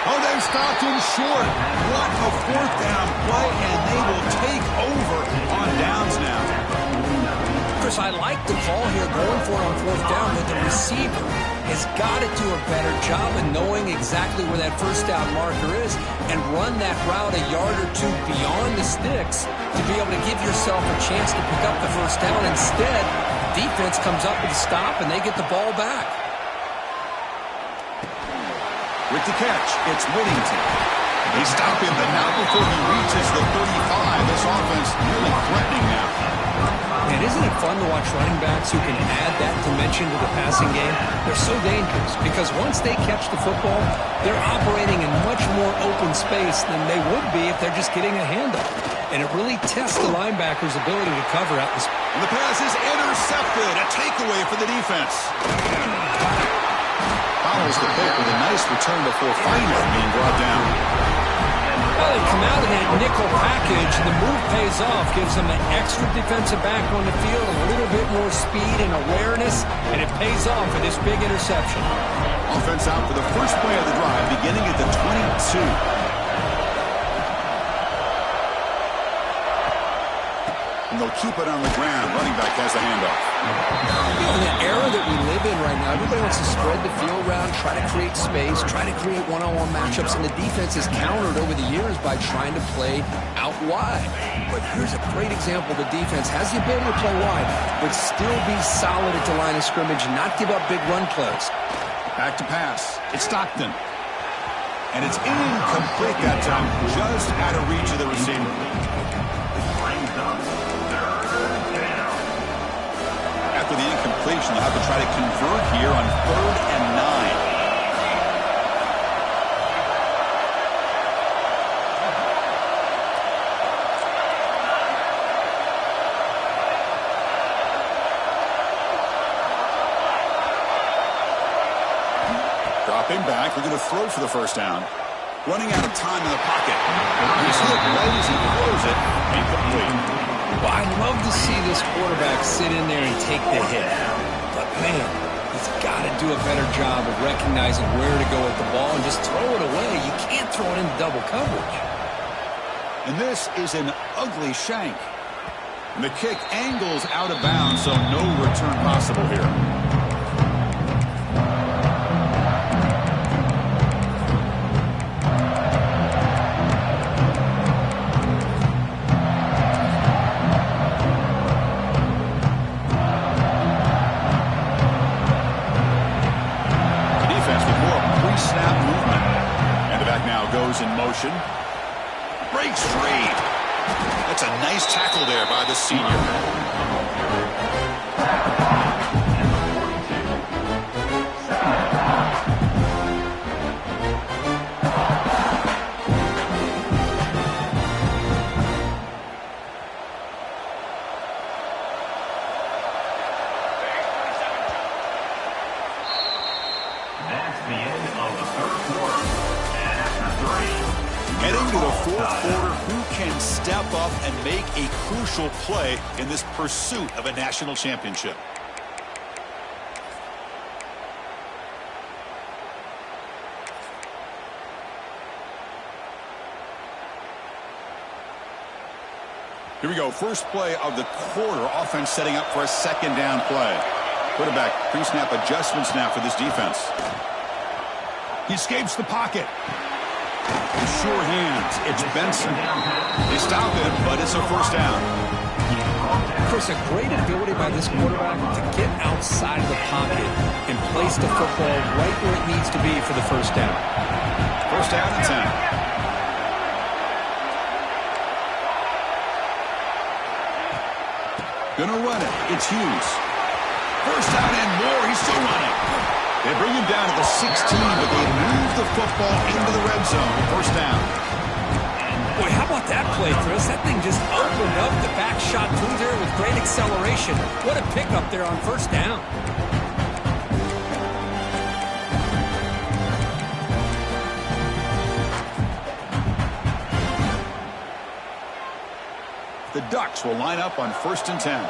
Oh, they stopped him short. What a fourth down play, and they will take over on downs now. Chris, I like the call here going for it on fourth down, but the receiver has got to do a better job of knowing exactly where that first down marker is and run that route a yard or two beyond the sticks to be able to give yourself a chance to pick up the first down. Instead, defense comes up with a stop, and they get the ball back. With the catch, it's Whittington. They stop him, but not before he reaches the 35. This offense really threatening now. And isn't it fun to watch running backs who can add that dimension to the passing game? They're so dangerous because once they catch the football, they're operating in much more open space than they would be if they're just getting a handoff. And it really tests the linebacker's ability to cover out this. And the pass is intercepted. A takeaway for the defense. Follows the pick with a nice return before finally being brought down. Well, they come out in that nickel package, and the move pays off, gives them an extra defensive back on the field, a little bit more speed and awareness, and it pays off with this big interception. Offense out for the first play of the drive, beginning at the 22. And they'll keep it on the ground. Running back has the handoff. In the era that we live in right now, everybody wants to spread the field around, try to create space, try to create one-on-one matchups, and the defense has countered over the years by trying to play out wide. But here's a great example. The defense has the ability to play wide, but still be solid at the line of scrimmage and not give up big run plays. Back to pass. It's Stockton. And it's incomplete that time, just out of reach of the receiver. After the incompletion, they'll have to try to convert here on 3rd and 9. Dropping back, we're going to throw for the first down. Running out of time in the pocket. He's hit right as he throws it. Incomplete. Well, I'd love to see this quarterback sit in there and take the hit. But, man, he's got to do a better job of recognizing where to go with the ball and just throw it away. You can't throw it into double coverage. And this is an ugly shank. And the kick angles out of bounds, so no return possible here. In motion. Breaks free. That's a nice tackle there by the senior. Heading to the fourth quarter. Who can step up and make a crucial play in this pursuit of a national championship? Here we go. First play of the quarter. Offense setting up for a second down play. Quarterback pre-snap adjustments now for this defense. He escapes the pocket. Sure hands. It's Benson. They stop him, but it's a first down. Chris, a great ability by this quarterback to get outside of the pocket and place the football right where it needs to be for the first down. First down and 10. Gonna run it. It's Hughes. First down and more. He's still running. They bring him down to the 16, but they move the football into the red zone. First down. Boy, how about that play, Chris? That thing just opened up the back shot through there with great acceleration. What a pickup there on first down. The Ducks will line up on 1st and 10.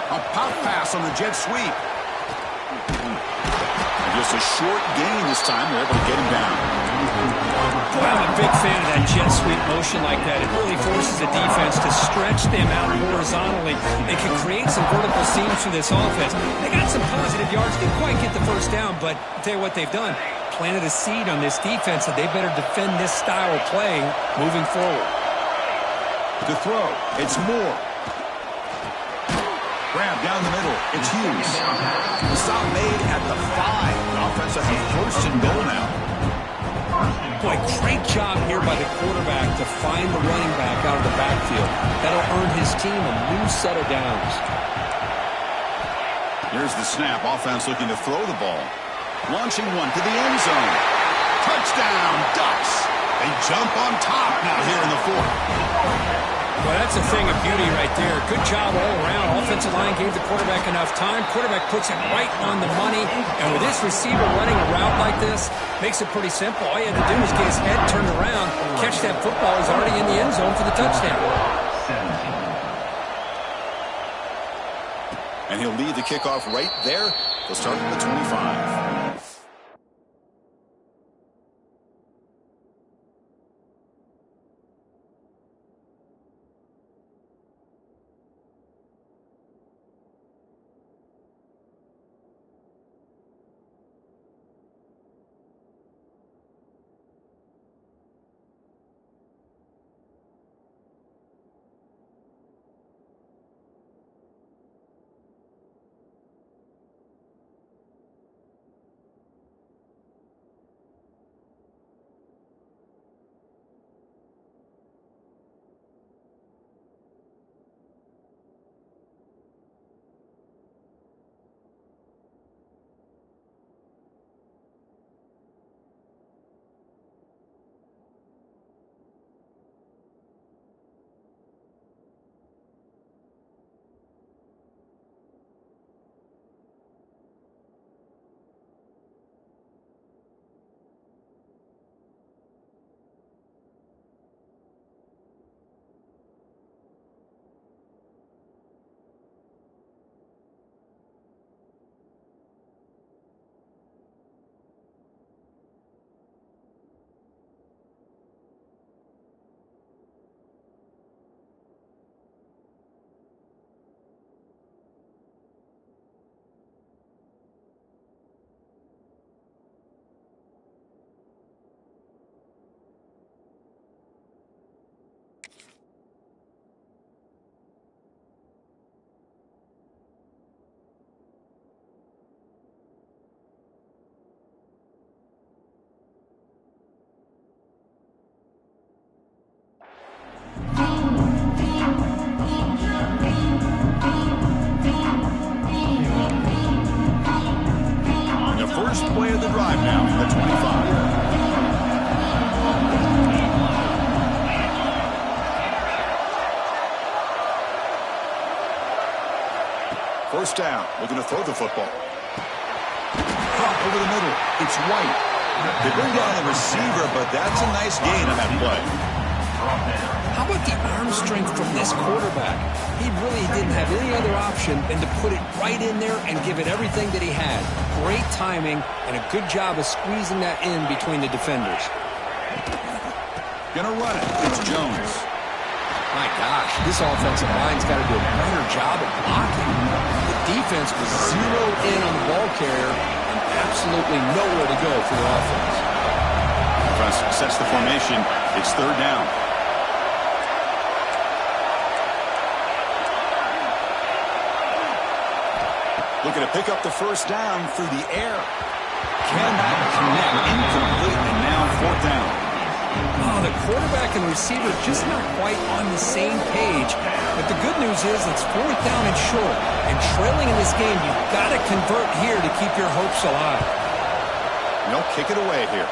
A pop pass on the jet sweep. And just a short gain this time. They're able to get him down. Boy, I'm a big fan of that jet sweep motion like that. It really forces the defense to stretch them out horizontally. They can create some vertical seams through this offense. They got some positive yards. Didn't quite get the first down, but I'll tell you what they've done. Planted a seed on this defense that they better defend this style of playing moving forward. To throw, it's Moore. Grab down the middle, it's Hughes. The stop made at the 5. The offense has a first and goal now. Boy, great job here by the quarterback to find the running back out of the backfield. That'll earn his team a new set of downs. Here's the snap. Offense looking to throw the ball. Launching one to the end zone. Touchdown, Ducks. They jump on top now here in the 4th. Well, that's a thing of beauty right there. Good job all around. Offensive line gave the quarterback enough time. Quarterback puts it right on the money. And with this receiver running a route like this, makes it pretty simple. All you had to do was get his head turned around, catch that football. He's already in the end zone for the touchdown. And he'll lead the kickoff right there. They'll start at the 25. First down, looking to throw the football. over the middle. It's White. They bring down the receiver, but that's a nice gain on that play. How about the arm strength from this quarterback? He really didn't have any other option than to put it right in there and give it everything that he had. Great timing and a good job of squeezing that in between the defenders. Gonna run it. It's Jones. My gosh, this offensive line's got to do a better job of blocking. The defense was zeroed in on the ball carrier and absolutely nowhere to go for the offense. Offense sets the formation. It's third down. Looking to pick up the first down through the air. Cannot connect. Incomplete, and now fourth down. Oh, the quarterback and receiver just not quite on the same page. But the good news is it's fourth down and short. And trailing in this game, you've got to convert here to keep your hopes alive. And they'll kick it away here.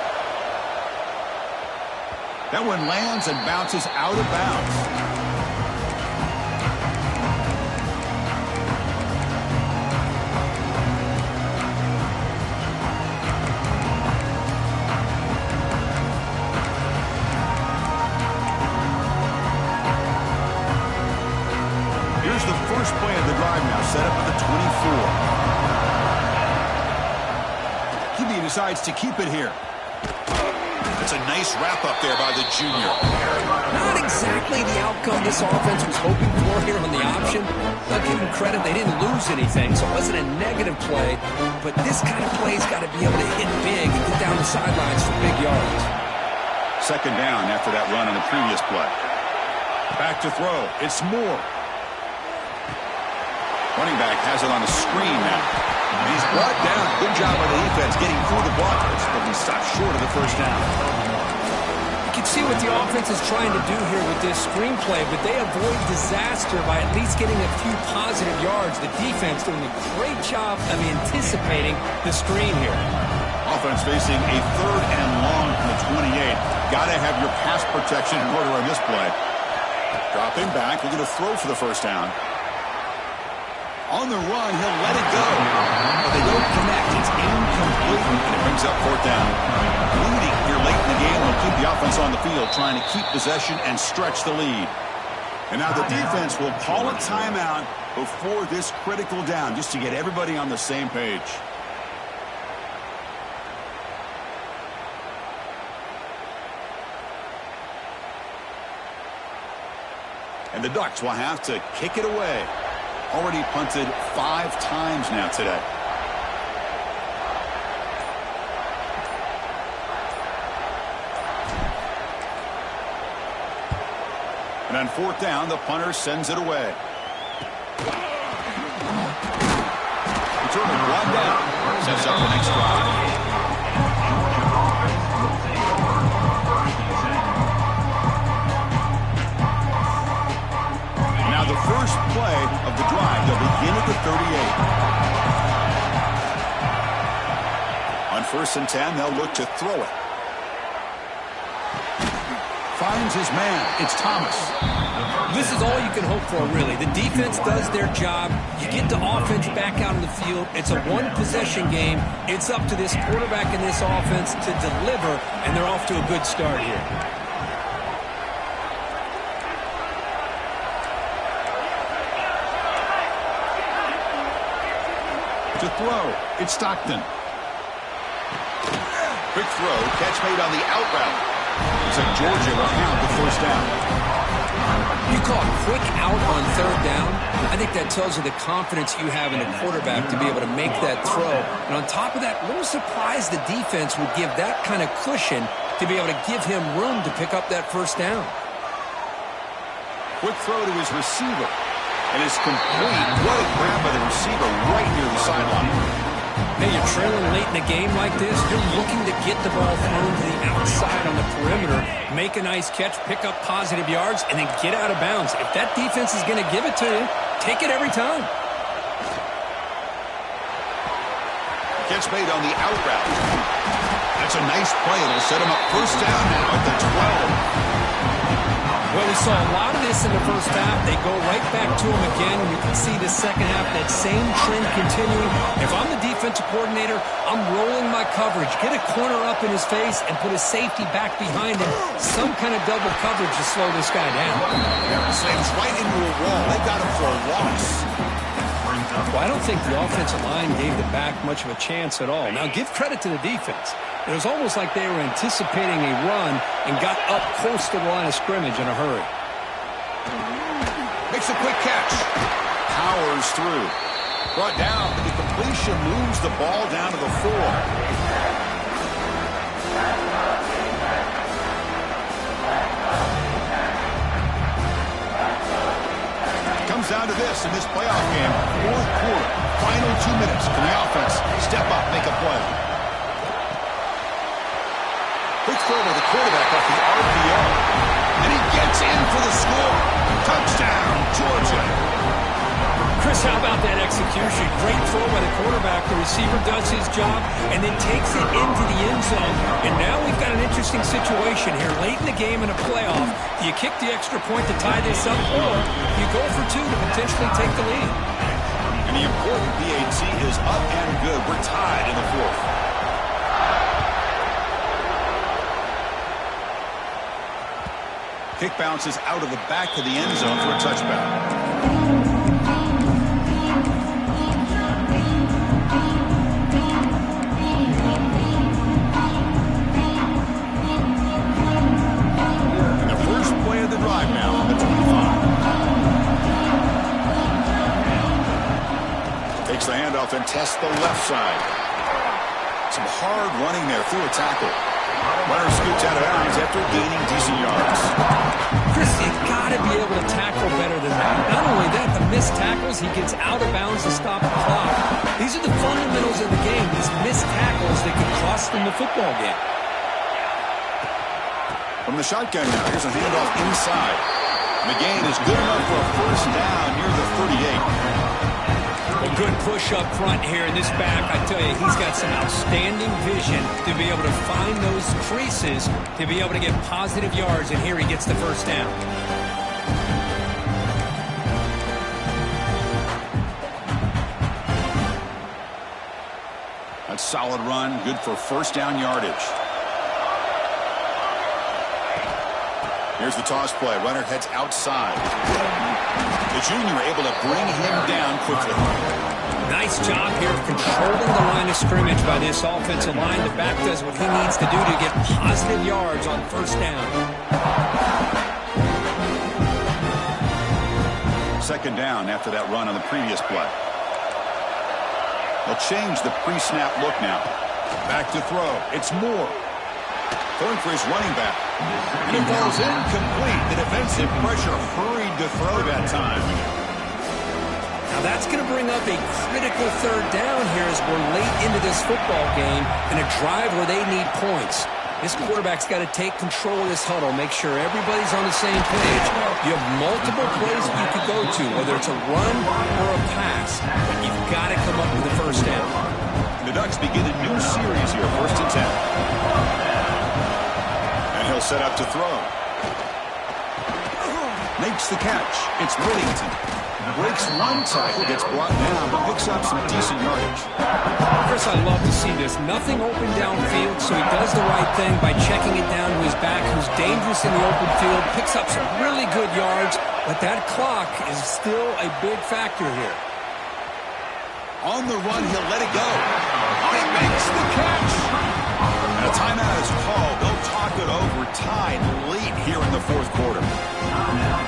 That one lands and bounces out of bounds. First play of the drive now, set up at the 24. QB decides to keep it here. That's a nice wrap up there by the junior. Not exactly the outcome this offense was hoping for here on the option. I'll give them credit, they didn't lose anything, so it wasn't a negative play. But this kind of play's got to be able to hit big and get down the sidelines for big yards. Second down after that run on the previous play. Back to throw. It's Moore. Running back has it on the screen now. And he's brought down. Good job by the defense getting through the blockers, but he stopped short of the first down. You can see what the offense is trying to do here with this screenplay, but they avoid disaster by at least getting a few positive yards. The defense doing a great job of anticipating the screen here. Offense facing a third and long from the 28. Got to have your pass protection in order on this play. Dropping back, looking to throw for the first down. On the run, he'll let it go. But they don't connect. It's incomplete, and it brings up fourth down. Leading here late in the game will keep the offense on the field, trying to keep possession and stretch the lead. And now the defense will call a timeout before this critical down, just to get everybody on the same page. And the Ducks will have to kick it away. Already punted 5 times now today. And on fourth down, the punter sends it away. Return it brought down. Sets up the next drive. The first play of the drive, they'll begin at the 38. On first and 10, they'll look to throw it. Finds his man. It's Thomas. This is all you can hope for, really. The defense does their job. You get the offense back out on the field. It's a one-possession game. It's up to this quarterback and this offense to deliver, and they're off to a good start here. To throw, it's Stockton. Quick throw, catch made on the out route. Looks like Georgia will have the first down. You call it quick out on third down. I think that tells you the confidence you have in a quarterback to be able to make that throw. And on top of that, a little surprised the defense would give that kind of cushion to be able to give him room to pick up that first down. Quick throw to his receiver. And it's complete. What a grab by the receiver right near the sideline. Hey, you're trailing late in a game like this. You're looking to get the ball thrown to the outside on the perimeter, make a nice catch, pick up positive yards, and then get out of bounds. If that defense is going to give it to you, take it every time. Catch made on the out route. That's a nice play. It'll set him up first down now at the 12. Well, we saw a lot of this in the first half. They go right back to him again. You can see the second half, that same trend continuing. If I'm the defensive coordinator, I'm rolling my coverage. Get a corner up in his face and put a safety back behind him. Some kind of double coverage to slow this guy down. Yeah, slams right into a wall. They got him for a loss. Well, I don't think the offensive line gave the back much of a chance at all. Now, give credit to the defense. It was almost like they were anticipating a run and got up close to the line of scrimmage in a hurry. Makes a quick catch. Powers through. Brought down, but the completion moves the ball down to the 4. Comes down to this in this playoff game. 4th quarter, final 2 minutes. Can the offense step up, make a play? Quick throw by the quarterback off the RPO. And he gets in for the score. Touchdown, Georgia. Chris, how about that execution? Great throw by the quarterback. The receiver does his job and then takes it into the end zone. And now we've got an interesting situation here. Late in the game in a playoff, do you kick the extra point to tie this up, or you go for 2 to potentially take the lead? And the important PAT is up and good. We're tied in the 4th. Kick bounces out of the back of the end zone for a touchback. Drive now on the 25. Takes the handoff and tests the left side. Some hard running there through a tackle. Runner scoots out of bounds after gaining decent yards. Chris, you've got to be able to tackle better than that. Not only that, the missed tackles, he gets out of bounds to stop the clock. These are the fundamentals of the game. These missed tackles that could cost them the football game. From the shotgun now, here's a handoff inside. McGain is good enough for a first down near the 38. A good push up front here in this back. I tell you, he's got some outstanding vision to be able to find those creases, to be able to get positive yards, and here he gets the first down. A solid run, good for first down yardage. Here's the toss play. Runner heads outside. The junior able to bring him down quickly. Nice job here of controlling the line of scrimmage by this offensive line. The back does what he needs to do to get positive yards on first down. Second down after that run on the previous play. They'll change the pre-snap look now. Back to throw. It's Moore. Throwing for his running back. And it falls incomplete. The defensive pressure hurried to throw that time. Now that's going to bring up a critical third down here as we're late into this football game in a drive where they need points. This quarterback's got to take control of this huddle, make sure everybody's on the same page. You have multiple plays that you could go to, whether it's a run or a pass. But you've got to come up with the first down. The Ducks begin a new series here, 1st and 10. He'll set up to throw. Makes the catch. It's Whittington. Breaks one tackle, gets brought down, but picks up some decent yardage. Chris, I love to see this. Nothing open downfield, so he does the right thing by checking it down to his back, who's dangerous in the open field, picks up some really good yards, but that clock is still a big factor here. On the run, he'll let it go. Oh, he makes the catch. And a timeout is called. They'll talk it over, tied late here in the 4th quarter.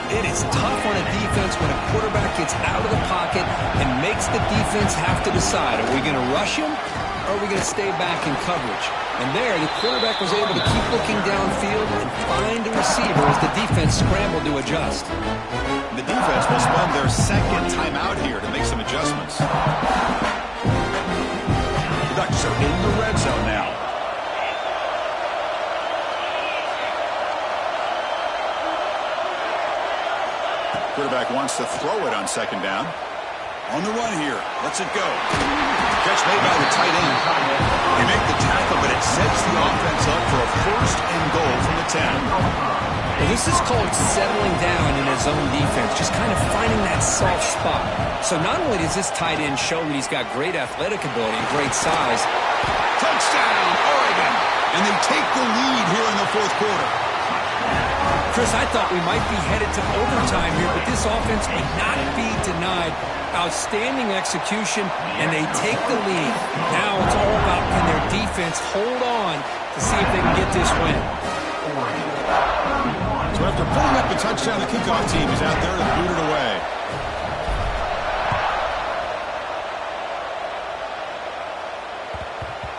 It is tough on a defense when a quarterback gets out of the pocket and makes the defense have to decide, are we going to rush him or are we going to stay back in coverage? And there, the quarterback was able to keep looking downfield and find a receiver as the defense scrambled to adjust. The defense will spend their second timeout here to make some adjustments. The Ducks are in the red zone now. Quarterback wants to throw it on second down. On the run here. Lets it go. Catch made by the tight end. They make the tackle, but it sets the the offense up for a first and goal from the 10. Well, this is called settling down in his own defense, just kind of finding that soft spot. So not only does this tight end show that he's got great athletic ability and great size. Touchdown, Oregon! And they take the lead here in the fourth quarter. Chris, I thought we might be headed to overtime here, but this offense would not be denied. Outstanding execution, and they take the lead. Now it's all about can their defense hold on to see if they can get this win. So after pulling up the touchdown, the kickoff team is out there to boot it away.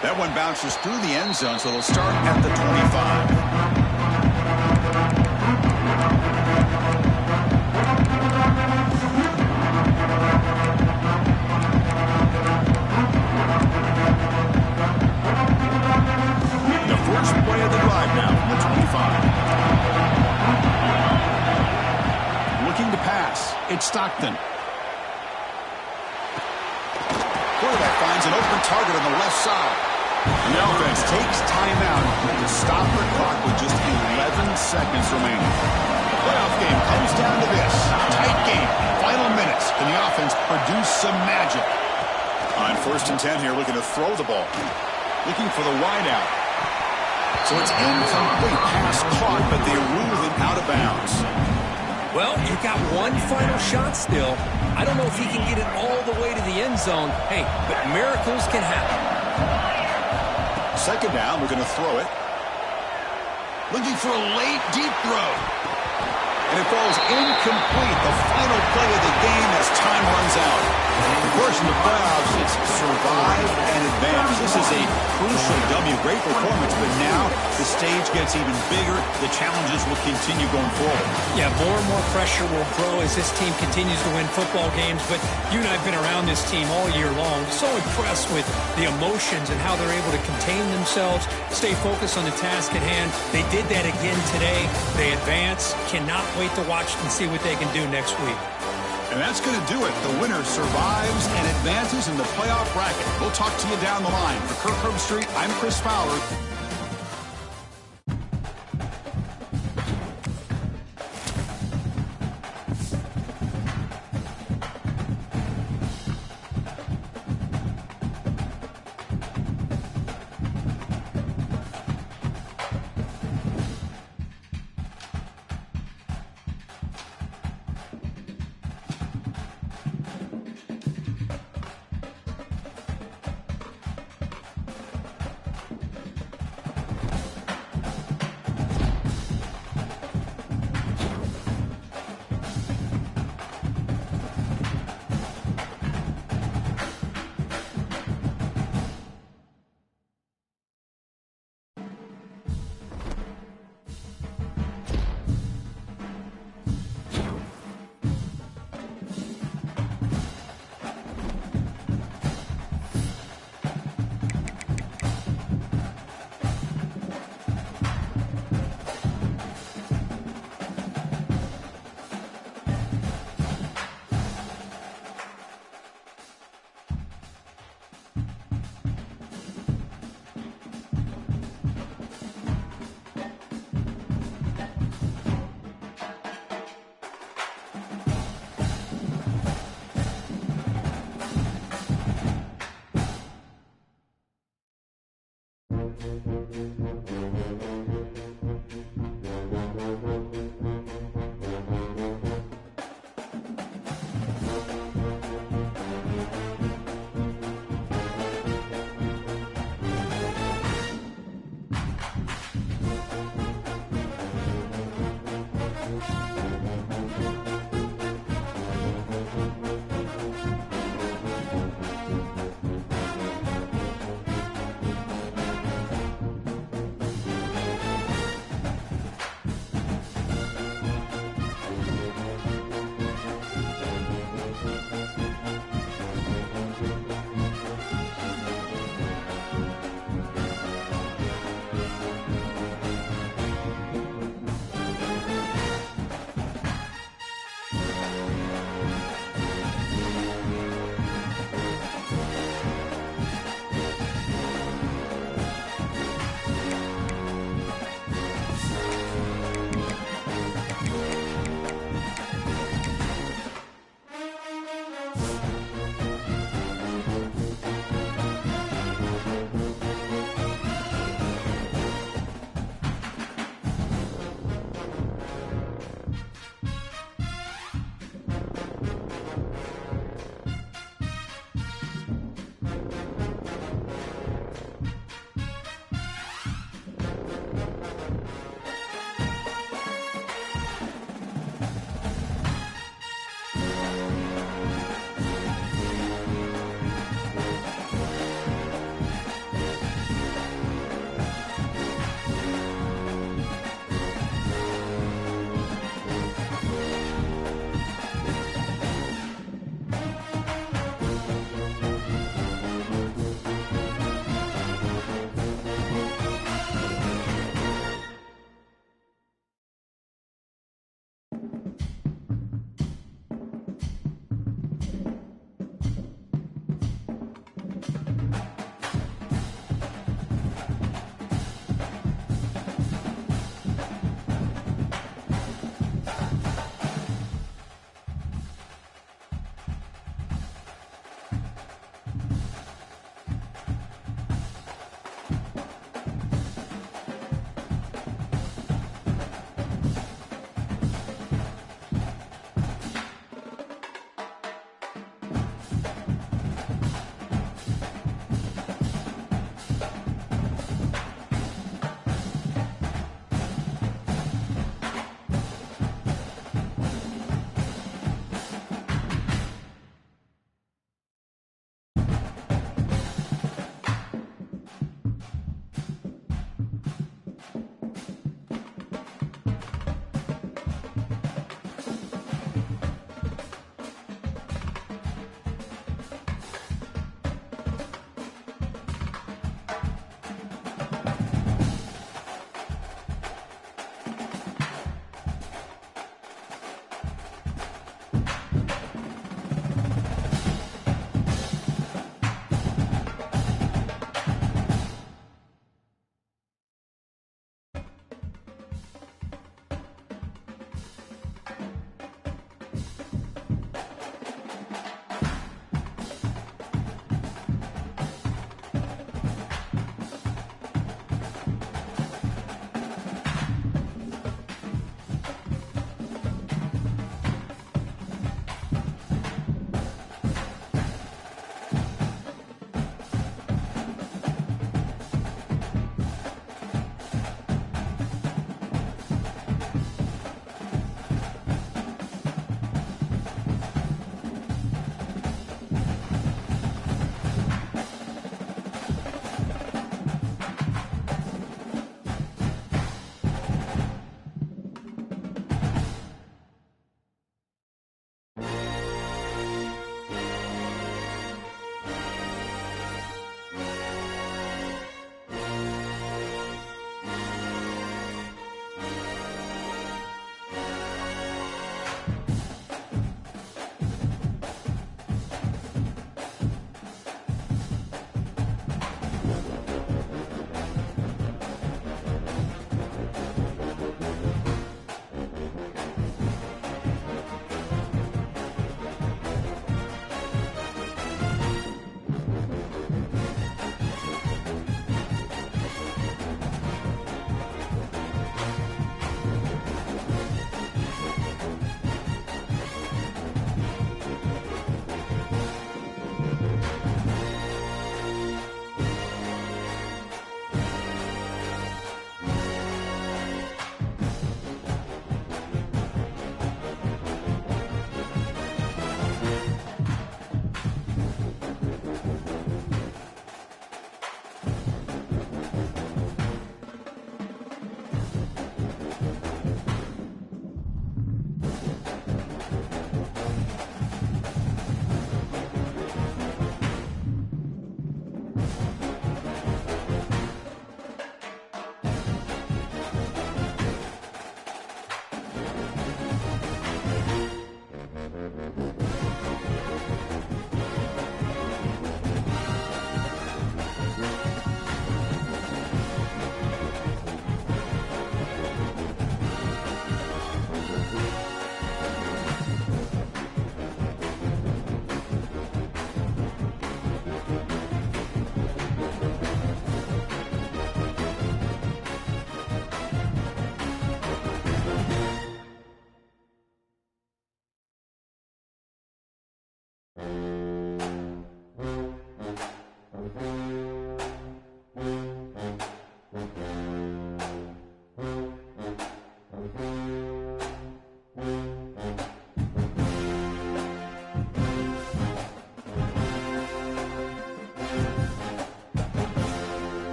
That one bounces through the end zone, so they'll start at the 25. First play of the drive now from the 25. Looking to pass. It's Stockton. Quarterback finds an open target on the left side. And the offense takes timeout to stop the clock with just 11 seconds remaining. The playoff game comes down to this. Tight game. Final minutes. Can the offense produce some magic? On first and 10 here, looking to throw the ball. Looking for the wideout. So it's incomplete, pass caught, but they rule him out of bounds. Well, you've got one final shot still. I don't know if he can get it all the way to the end zone. Hey, but miracles can happen. Second down, we're going to throw it. Looking for a late, deep throw. And it falls incomplete, the final play of the game as time runs out. Of course, in the playoffs, it's survive and advance. This is a crucial W. Great performance, but now the stage gets even bigger. The challenges will continue going forward. Yeah, more and more pressure will grow as this team continues to win football games. But you and I have been around this team all year long. So impressed with the emotions and how they're able to contain themselves, stay focused on the task at hand. They did that again today. They advance. Cannot wait to watch and see what they can do next week. And that's going to do it. The winner survives and advances in the playoff bracket. We'll talk to you down the line. For Kirk Herbstreit, I'm Chris Fowler.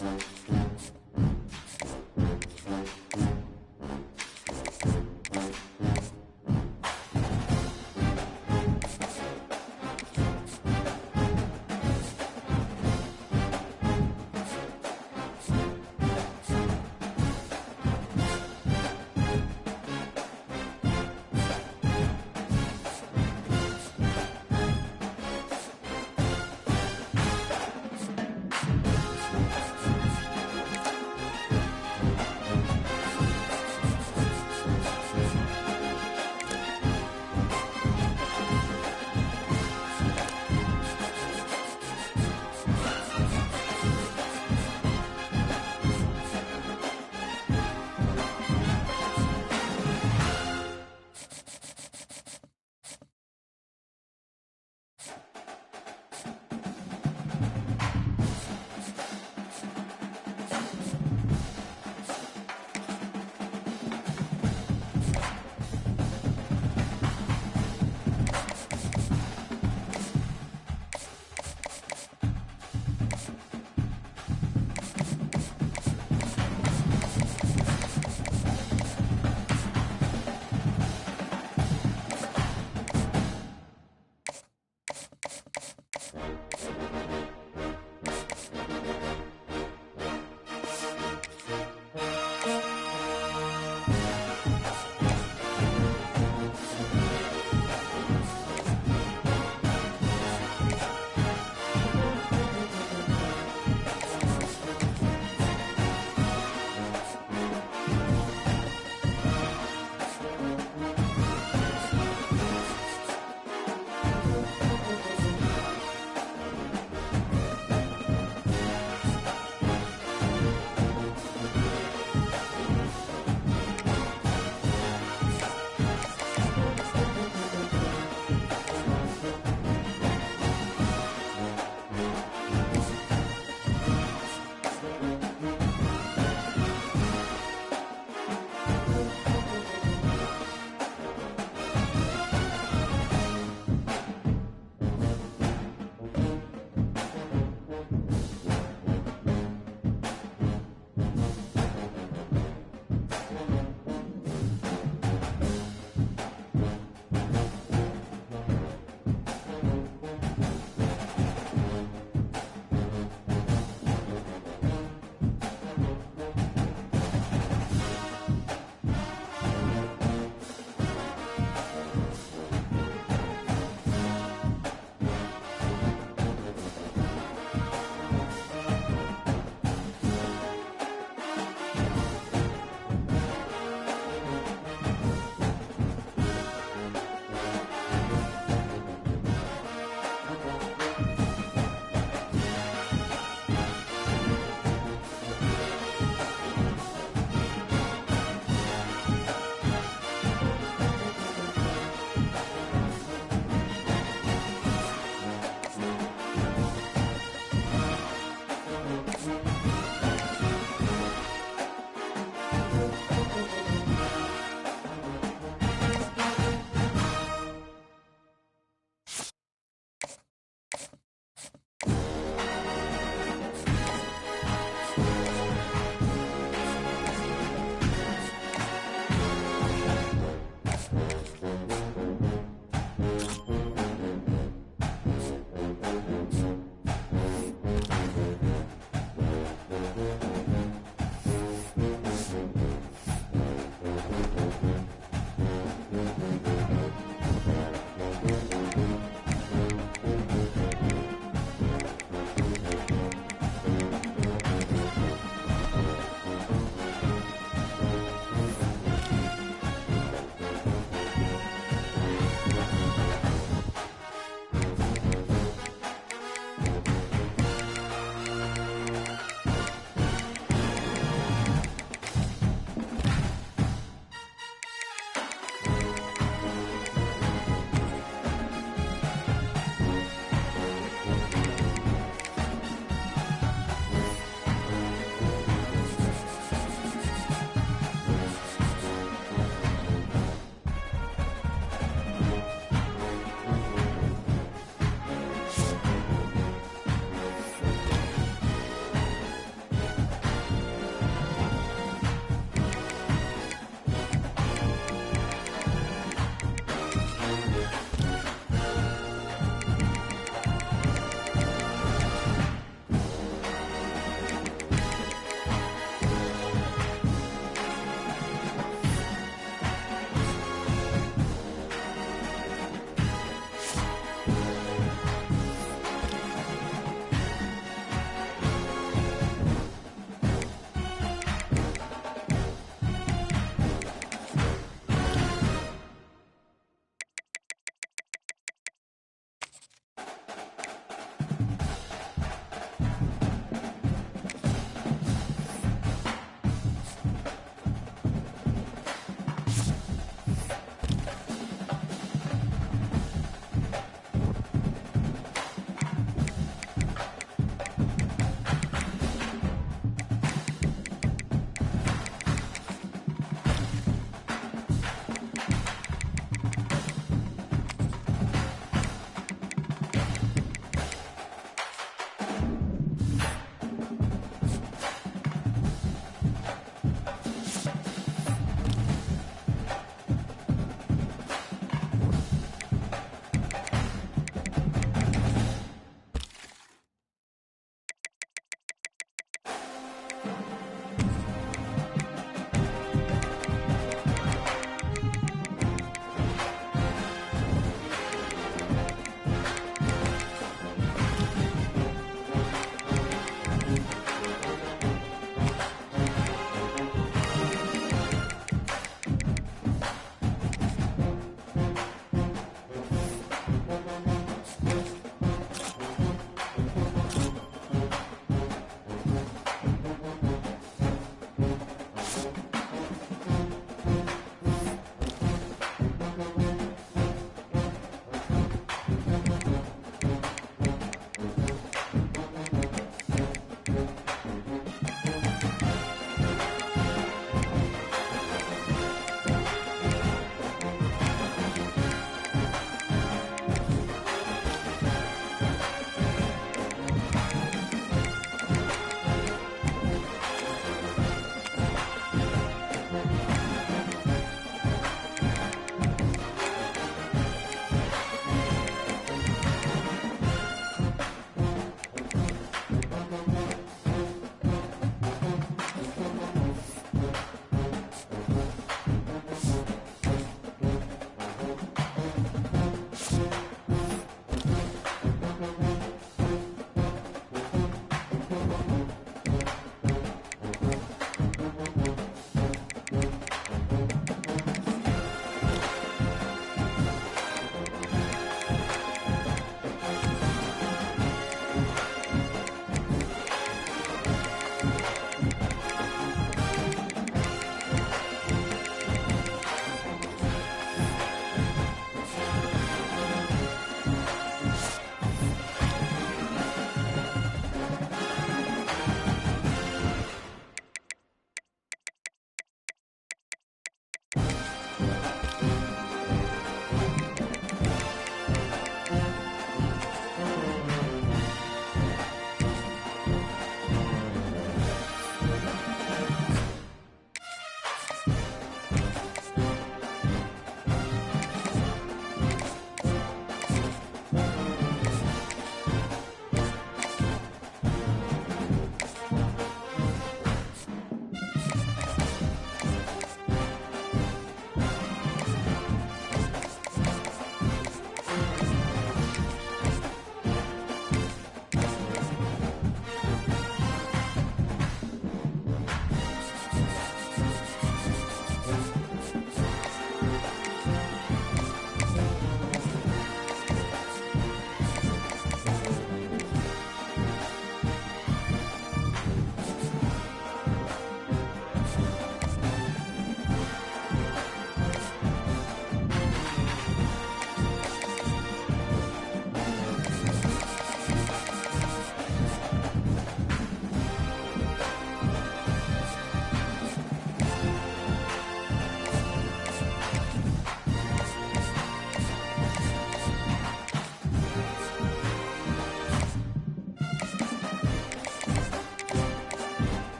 Thank you.